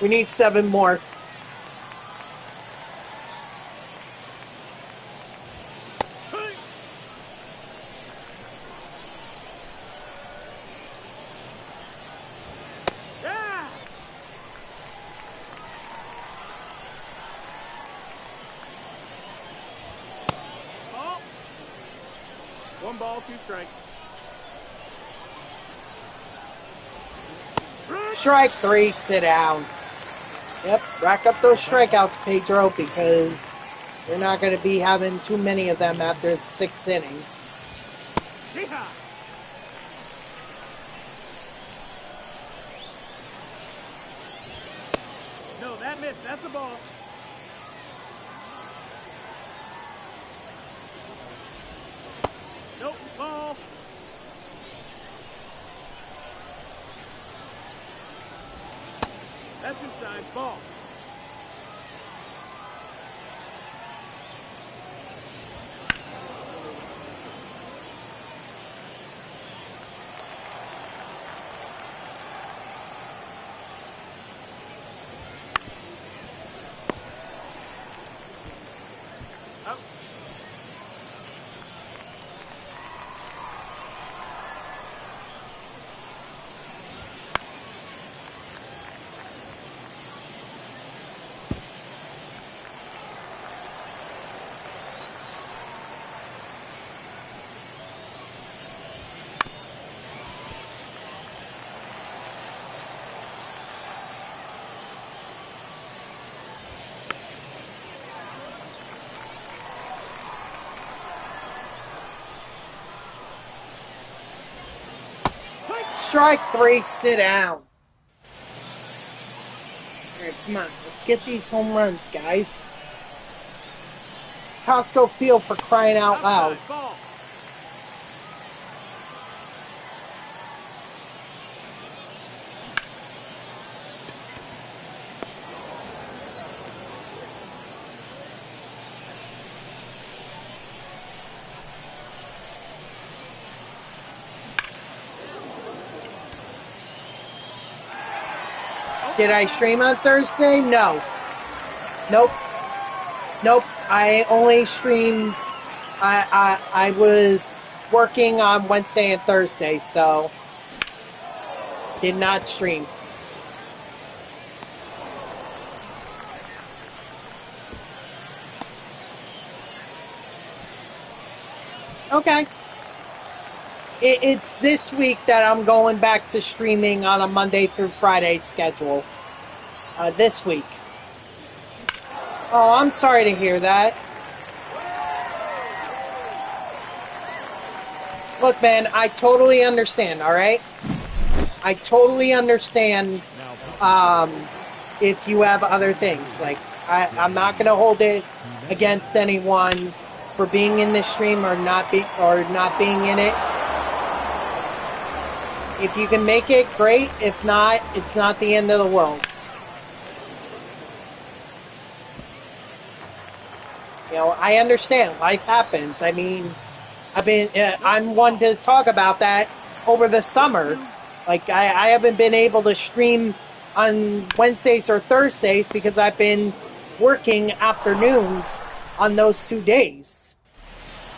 We need 7 more. 1 ball, 2 strikes. Strike 3, sit down. Yep, rack up those strikeouts, Pedro, because you're not going to be having too many of them after the 6th inning. Yeehaw! No, that missed. That's the ball. Nope, ball. That's inside, ball. Out. Strike 3, sit down. All right, come on. Let's get these home runs, guys. It's Costco Field for crying out loud. Outside, ball. Did I stream on Thursday? No. Nope. Nope. I only streamed. I was working on Wednesday and Thursday, so did not stream. Okay. It's this week that I'm going back to streaming on a Monday through Friday schedule. This week. Oh, I'm sorry to hear that. Look, man, I totally understand, all right? I totally understand if you have other things. Like, I'm not going to hold it against anyone for being in the stream or not being in it. If you can make it, great. If not, it's not the end of the world. You know, I understand. Life happens. I mean, I'm one to talk about that over the summer. Like, I haven't been able to stream on Wednesdays or Thursdays because I've been working afternoons on those 2 days.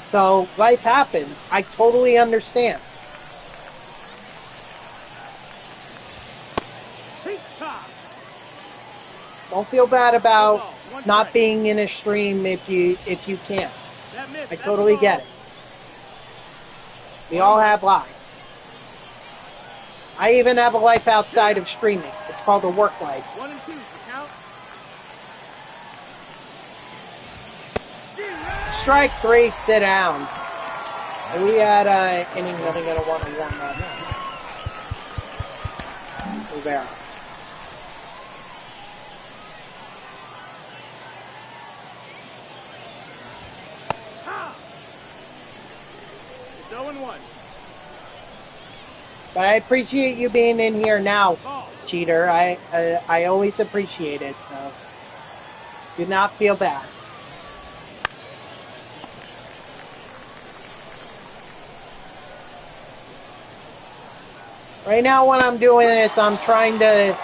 So, life happens. I totally understand. Don't feel bad about not being in a stream if you can't. I totally get it. We all have lives. I even have a life outside of streaming. It's called a work life. 1 and 2, count. Strike 3, sit down. And we had inning running at a 1-1 now. Rivera. It's 0-1. But I appreciate you being in here now, Cheater. I always appreciate it, so do not feel bad. Right now what I'm doing is I'm grinding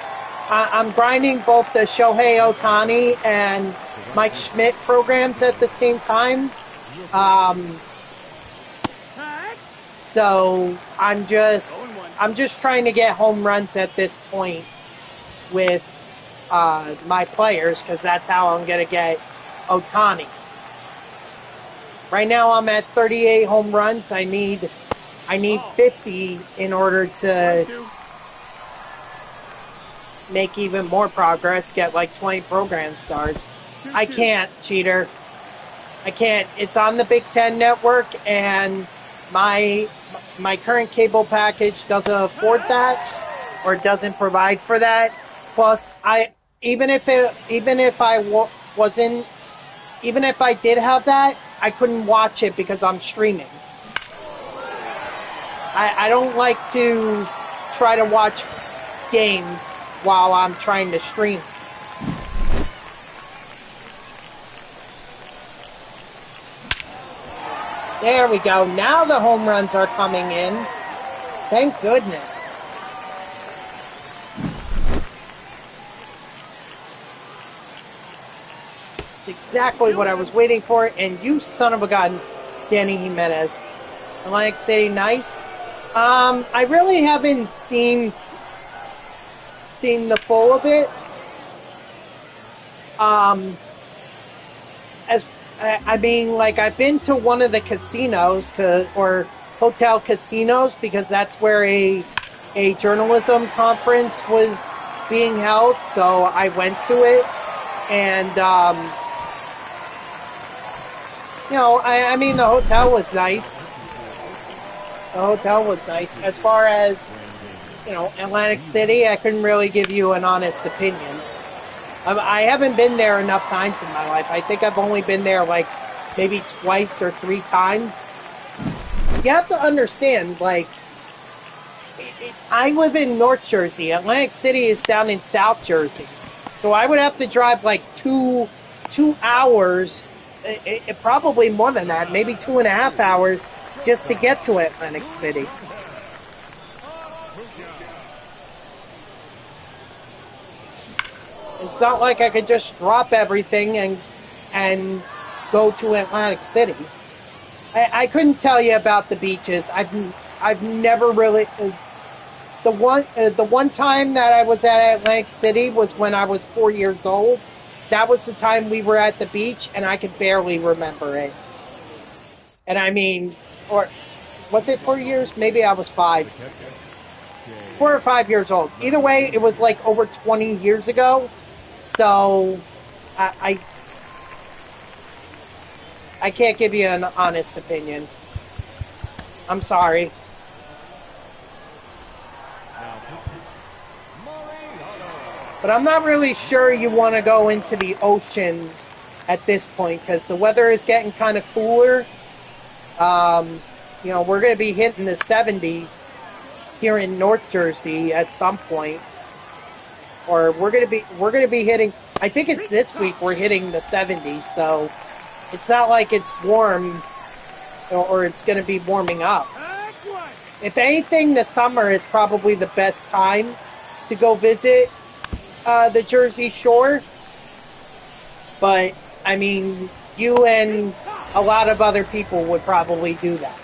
both the Shohei Ohtani and Mike Schmidt programs at the same time. So I'm just trying to get home runs at this point with my players, because that's how I'm going to get Ohtani. Right now I'm at 38 home runs. I need 50 in order to 2. make even more progress, get like 20 program stars. I can't, cheater. I can't. It's on the Big Ten network, and my current cable package doesn't afford that, or doesn't provide for that. Plus, even if I did have that, I couldn't watch it because I'm streaming. I don't like to try to watch games while I'm trying to stream. There we go. Now the home runs are coming in. Thank goodness. It's exactly what I was waiting for. And you son of a gun, Danny Jimenez. Atlantic City, nice. I really haven't seen the full of it. I've been to one of the casinos, or hotel casinos, because that's where a journalism conference was being held. So I went to it, and the hotel was nice. The hotel was nice. As far as Atlantic City, I couldn't really give you an honest opinion. I haven't been there enough times in my life. I think I've only been there like maybe twice or 3 times. You have to understand, I live in North Jersey. Atlantic City is down in South Jersey. So I would have to drive like 2 hours, probably more than that, maybe 2.5 hours just to get to Atlantic City. It's not like I could just drop everything and go to Atlantic City. I couldn't tell you about the beaches. I've never really. The one time that I was at Atlantic City was when I was 4 years old. That was the time we were at the beach, and I could barely remember it. And or was it 4 years? Maybe I was 5. 4 or 5 years old. Either way, it was like over 20 years ago. So, I can't give you an honest opinion. I'm sorry. But I'm not really sure you want to go into the ocean at this point, because the weather is getting kind of cooler. We're going to be hitting the 70s here in North Jersey at some point. Or we're gonna be hitting. I think it's this week we're hitting the 70s, so it's not like it's warm, or it's gonna be warming up. If anything, the summer is probably the best time to go visit the Jersey Shore. But you and a lot of other people would probably do that.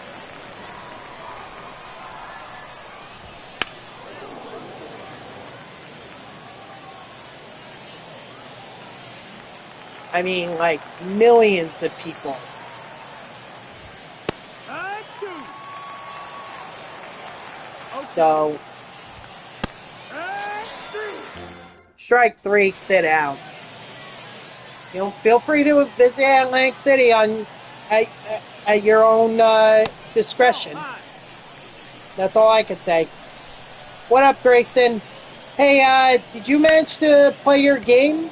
Like millions of people. So, strike 3, sit down. Feel free to visit Atlantic City at your own discretion. That's all I could say. What up, Grayson? Hey, did you manage to play your game?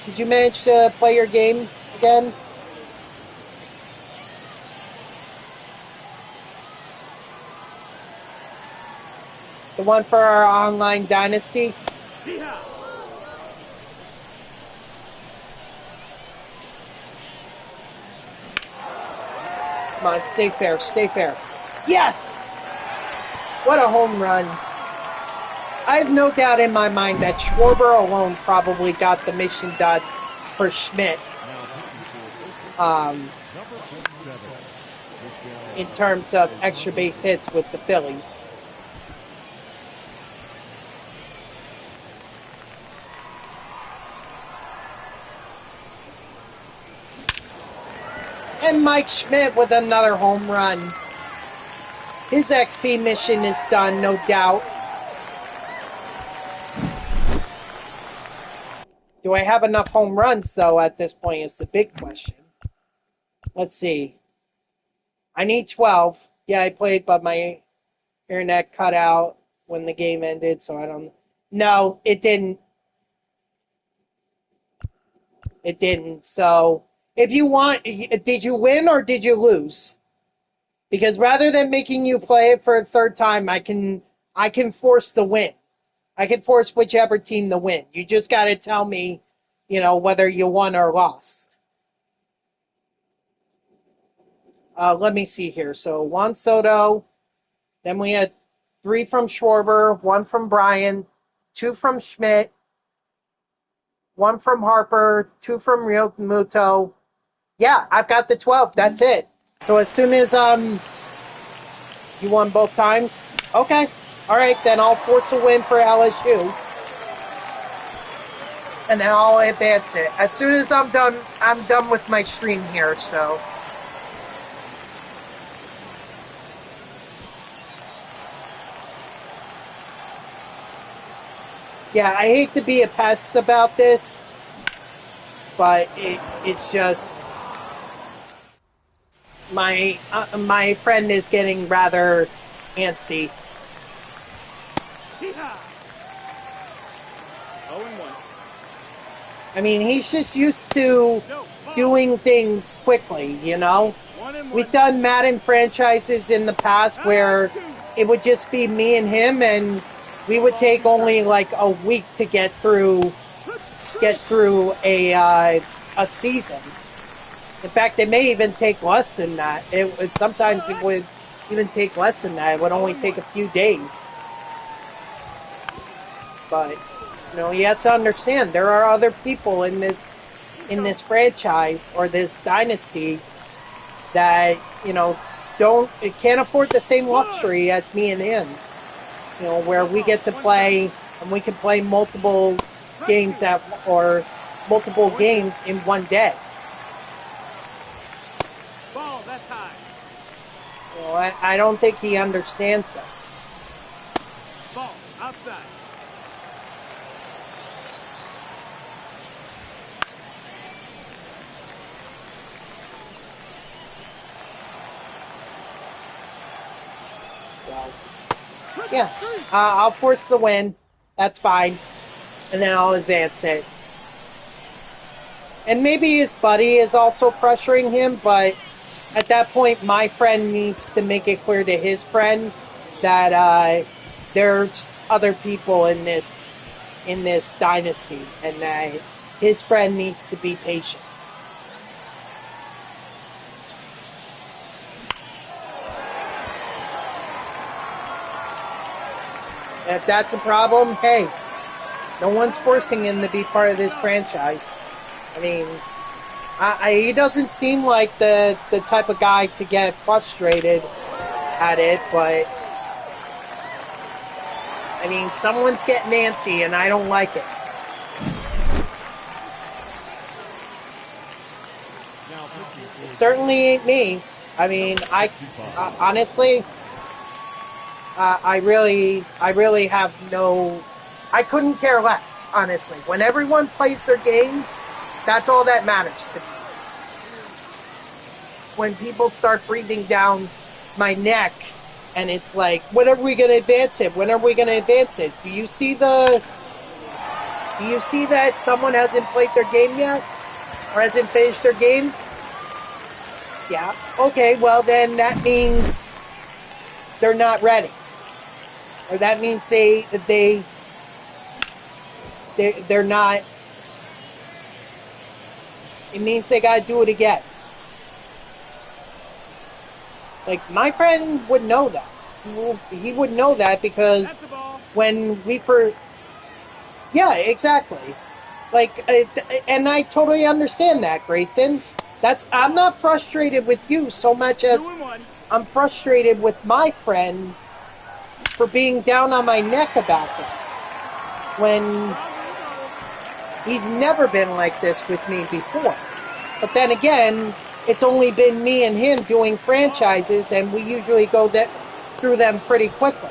Did you manage to play your game again? The one for our online Dynasty? Come on, stay fair, stay fair. Yes! What a home run. I have no doubt in my mind that Schwarber alone probably got the mission done for Schmidt. In terms of extra base hits with the Phillies. And Mike Schmidt with another home run. His XP mission is done, no doubt. Do I have enough home runs, though, at this point is the big question. Let's see. I need 12. Yeah, I played, but my internet cut out when the game ended, so I don't... No, it didn't. It didn't. So, if you want... Did you win or did you lose? Because rather than making you play it for a third time, I can force the win. I can force whichever team to win. You just got to tell me, whether you won or lost. Let me see here. So Juan Soto, then we had 3 from Schwarber, 1 from Bryan, 2 from Schmidt, 1 from Harper, 2 from Realmuto. Yeah, I've got the 12. That's it. So as soon as you won both times, okay. All right, then I'll force a win for LSU. And then I'll advance it. As soon as I'm done with my stream here, so. Yeah, I hate to be a pest about this, but it's just my friend is getting rather antsy. 0-1. I mean, he's just used to doing things quickly, We've done Madden franchises in the past where it would just be me and him, and we would take only like a week to get through a season. In fact, it may even take less than that. Sometimes it would even take less than that. It would only take a few days. It But he has to understand there are other people in this franchise or this dynasty that can't afford the same luxury as me and him. Where we get to play and we can play multiple games multiple games in one day. Ball, that's high. I don't think he understands that. Ball, outside. Yeah, I'll force the win. That's fine. And then I'll advance it. And maybe his buddy is also pressuring him, but at that point, my friend needs to make it clear to his friend that there's other people in this dynasty, and that his friend needs to be patient. If that's a problem, hey, no one's forcing him to be part of this franchise. I mean, he doesn't seem like the type of guy to get frustrated at it, but I mean, someone's getting antsy, and I don't like it. It certainly ain't me. I mean, honestly, I really have no... I couldn't care less, honestly. When everyone plays their games, that's all that matters to me. When people start breathing down my neck, and it's like, when are we going to advance it? When are we going to advance it? Do you see that someone hasn't played their game yet? Or hasn't finished their game? Yeah. Okay, well then that means they're not ready. Or that means they're not. It means they gotta do it again. Like, my friend would know that. He would know that because when we first... Yeah, exactly. Like, and I totally understand that, Grayson. I'm not frustrated with you so much as I'm frustrated with my friend for being down on my neck about this, when he's never been like this with me before. But then again, it's only been me and him doing franchises, and we usually go through them pretty quickly.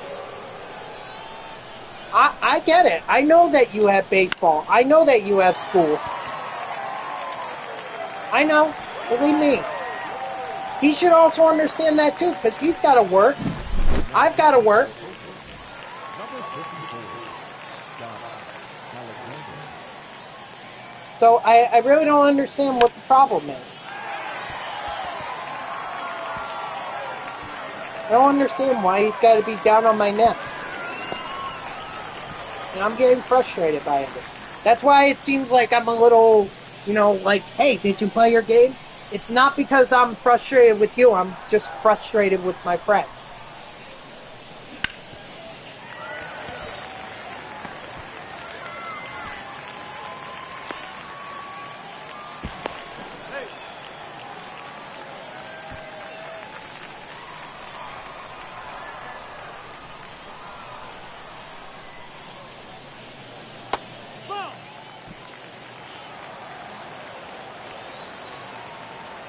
I get it. I know that you have baseball. I know that you have school. I know. Believe me. He should also understand that too, because he's got to work. I've got to work. So I really don't understand what the problem is. I don't understand why he's got to be down on my neck. And I'm getting frustrated by it. That's why it seems like I'm a little, like, hey, did you play your game? It's not because I'm frustrated with you. I'm just frustrated with my friend.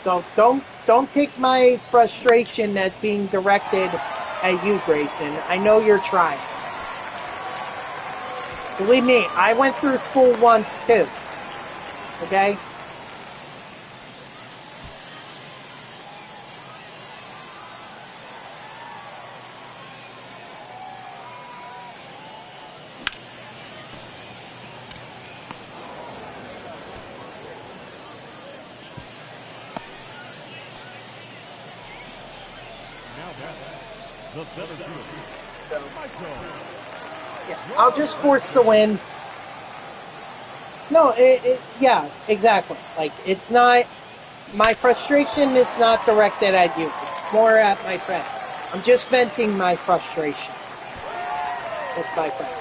So don't take my frustration as being directed at you, Grayson. I know you're trying. Believe me, I went through school once too. Okay? The center field. Yeah, I'll just force the win. No, yeah, exactly. Like, it's not, my frustration is not directed at you. It's more at my friend. I'm just venting my frustrations with my friend.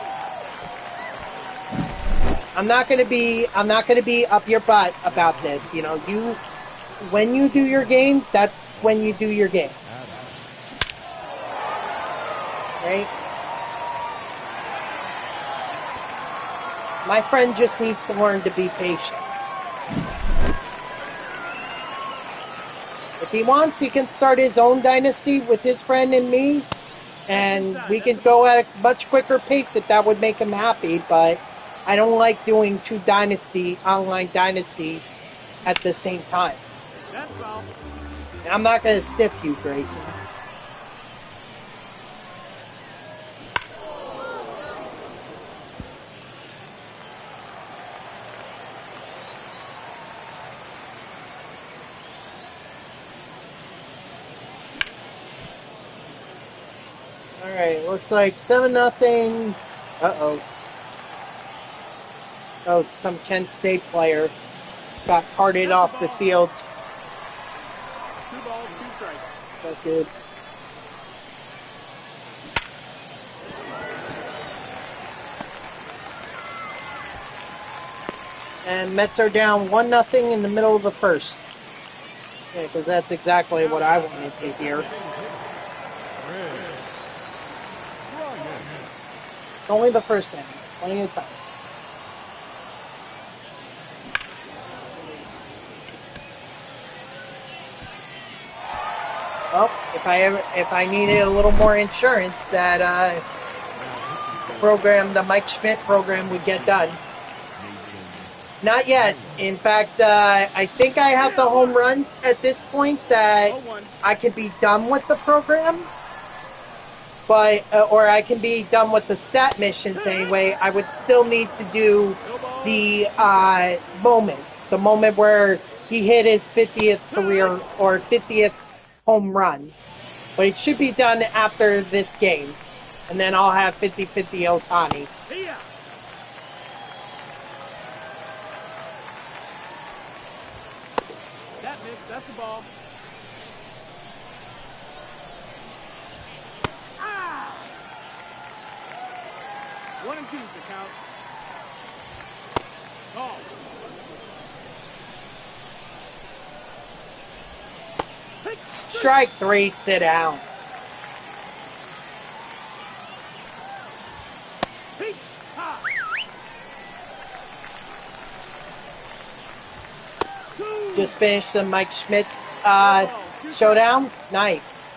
I'm not gonna be up your butt about this. When you do your game, that's when you do your game. Right? My friend just needs to learn to be patient. If he wants, he can start his own dynasty with his friend and me, and we could go at a much quicker pace if that would make him happy, but I don't like doing two online dynasties at the same time. And I'm not going to stiff you, Grayson. Alright, looks like 7-0. Uh-oh. Oh, some Kent State player got carted off the field. 2 balls, 2 strikes. Not good. And Mets are down 1-0 in the middle of the first. Yeah, because that's exactly what I wanted to hear. It's only the first inning. Plenty of time. Well, if I needed a little more insurance, that the Mike Schmidt program would get done. Not yet. In fact, I think I have the home runs at this point that I could be done with the program. But or I can be done with the stat missions anyway. I would still need to do the moment where he hit his 50th career or 50th home run. But it should be done after this game, and then I'll have 50-50 Ohtani. That's the ball. 1 and 2 to count. Ball. Strike 3, sit down. Just finished the Mike Schmidt showdown. Nice.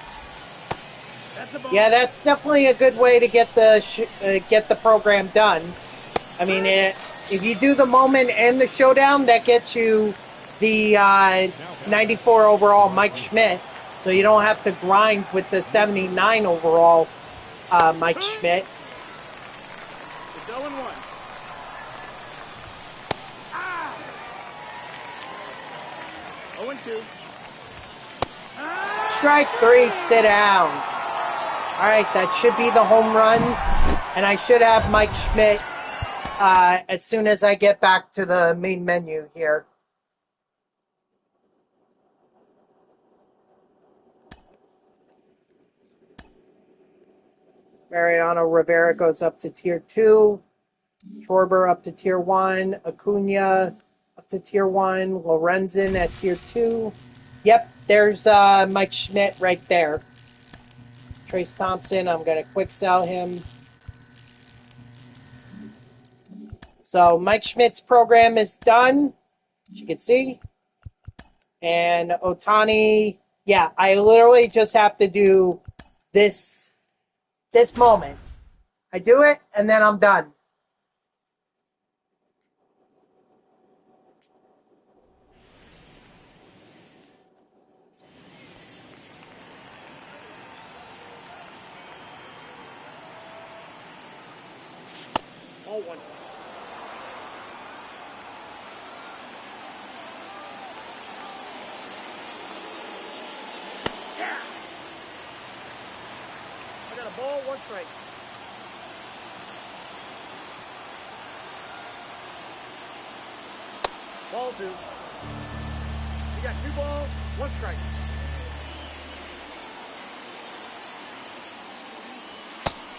That's the ball. Yeah, that's definitely a good way to get the program done. I mean, if you do the moment and the showdown, that gets you the 94 overall Mike Schmidt, so you don't have to grind with the 79 overall Mike Schmidt. It's 0-1. Ah! 0-2. Strike 3, sit down. All right, that should be the home runs, and I should have Mike Schmidt as soon as I get back to the main menu here. Mariano Rivera goes up to Tier 2. Schwarber up to Tier 1. Acuna up to Tier 1. Lorenzen at Tier 2. Yep, there's Mike Schmidt right there. Trace Thompson, I'm going to quick sell him. So Mike Schmidt's program is done, as you can see. And Ohtani, yeah, I literally just have to do this moment. I do it, and then I'm done. Ball 1. Yeah! I got a ball, 1 strike. Ball 2. You got 2 balls, 1 strike.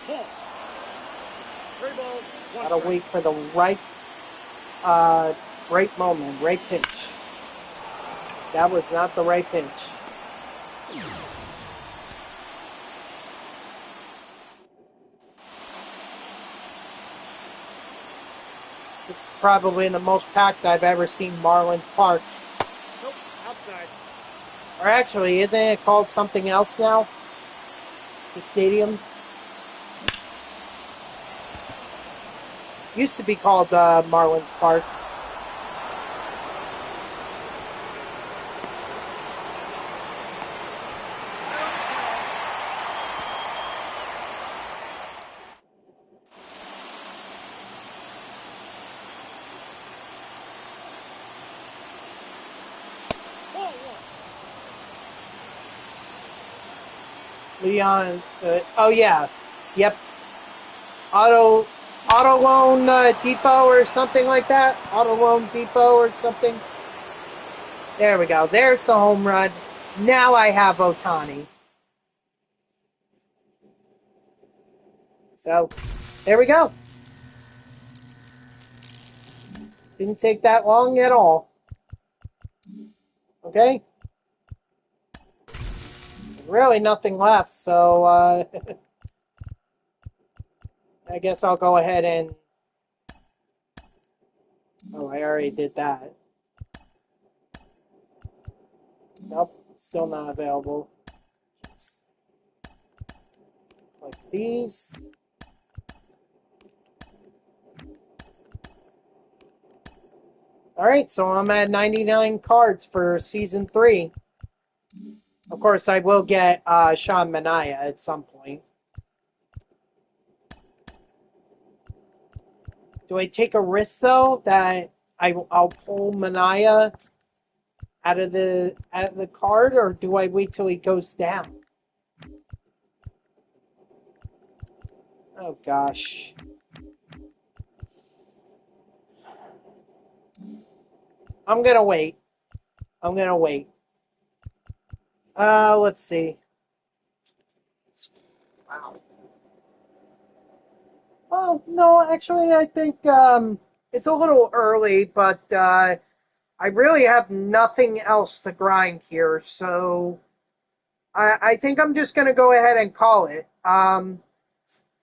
Ball. 3 balls, 1 Gotta strike. wait for the right moment, right pitch. That was not the right pitch. This is probably the most packed I've ever seen Marlins Park. Nope, outside. Or actually, isn't it called something else now? The stadium? Used to be called Marlins Park. Ball 1. Leon, oh yeah, yep. Auto Loan Depot or something like that. Auto Loan Depot or something. There we go. There's the home run. Now I have Ohtani. So, there we go. Didn't take that long at all. Okay? Really nothing left, so I guess I'll go ahead and... Oh, I already did that. Nope, still not available. Just like these. Alright, so I'm at 99 cards for Season 3. Of course, I will get Sean Manaea at some point. Do I take a risk, though, that I'll pull Manaea out of the card, or do I wait till he goes down? Oh, gosh. I'm going to wait. Let's see. Wow. Oh, no, actually, I think it's a little early, but I really have nothing else to grind here, so I think I'm just going to go ahead and call it.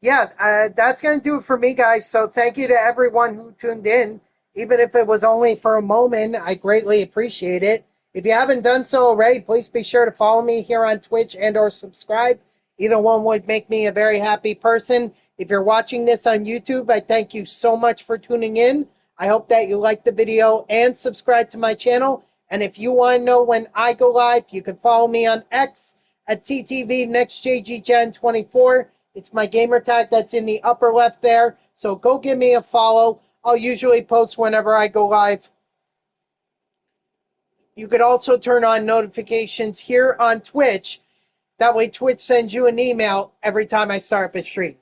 That's going to do it for me, guys, so thank you to everyone who tuned in. Even if it was only for a moment, I greatly appreciate it. If you haven't done so already, please be sure to follow me here on Twitch and or subscribe. Either one would make me a very happy person. If you're watching this on YouTube, I thank you so much for tuning in. I hope that you like the video and subscribe to my channel. And if you want to know when I go live, you can follow me on X at TTV NextJGGen24. It's my gamer tag that's in the upper left there. So go give me a follow. I'll usually post whenever I go live. You could also turn on notifications here on Twitch. That way Twitch sends you an email every time I start up a stream.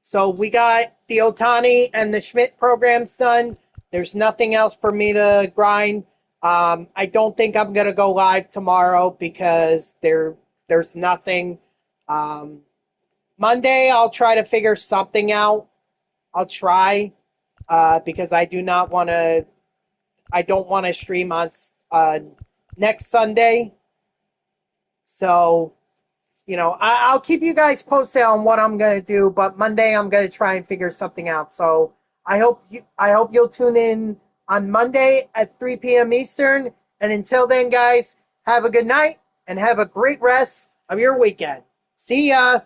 So we got the Ohtani and the Schmidt programs done. There's nothing else for me to grind. I don't think I'm going to go live tomorrow because there's nothing. Monday, I'll try to figure something out. I'll try because I don't want to stream on next Sunday. So, I'll keep you guys posted on what I'm going to do, but Monday I'm going to try and figure something out. So I hope you'll tune in on Monday at 3 p.m. Eastern. And until then, guys, have a good night and have a great rest of your weekend. See ya.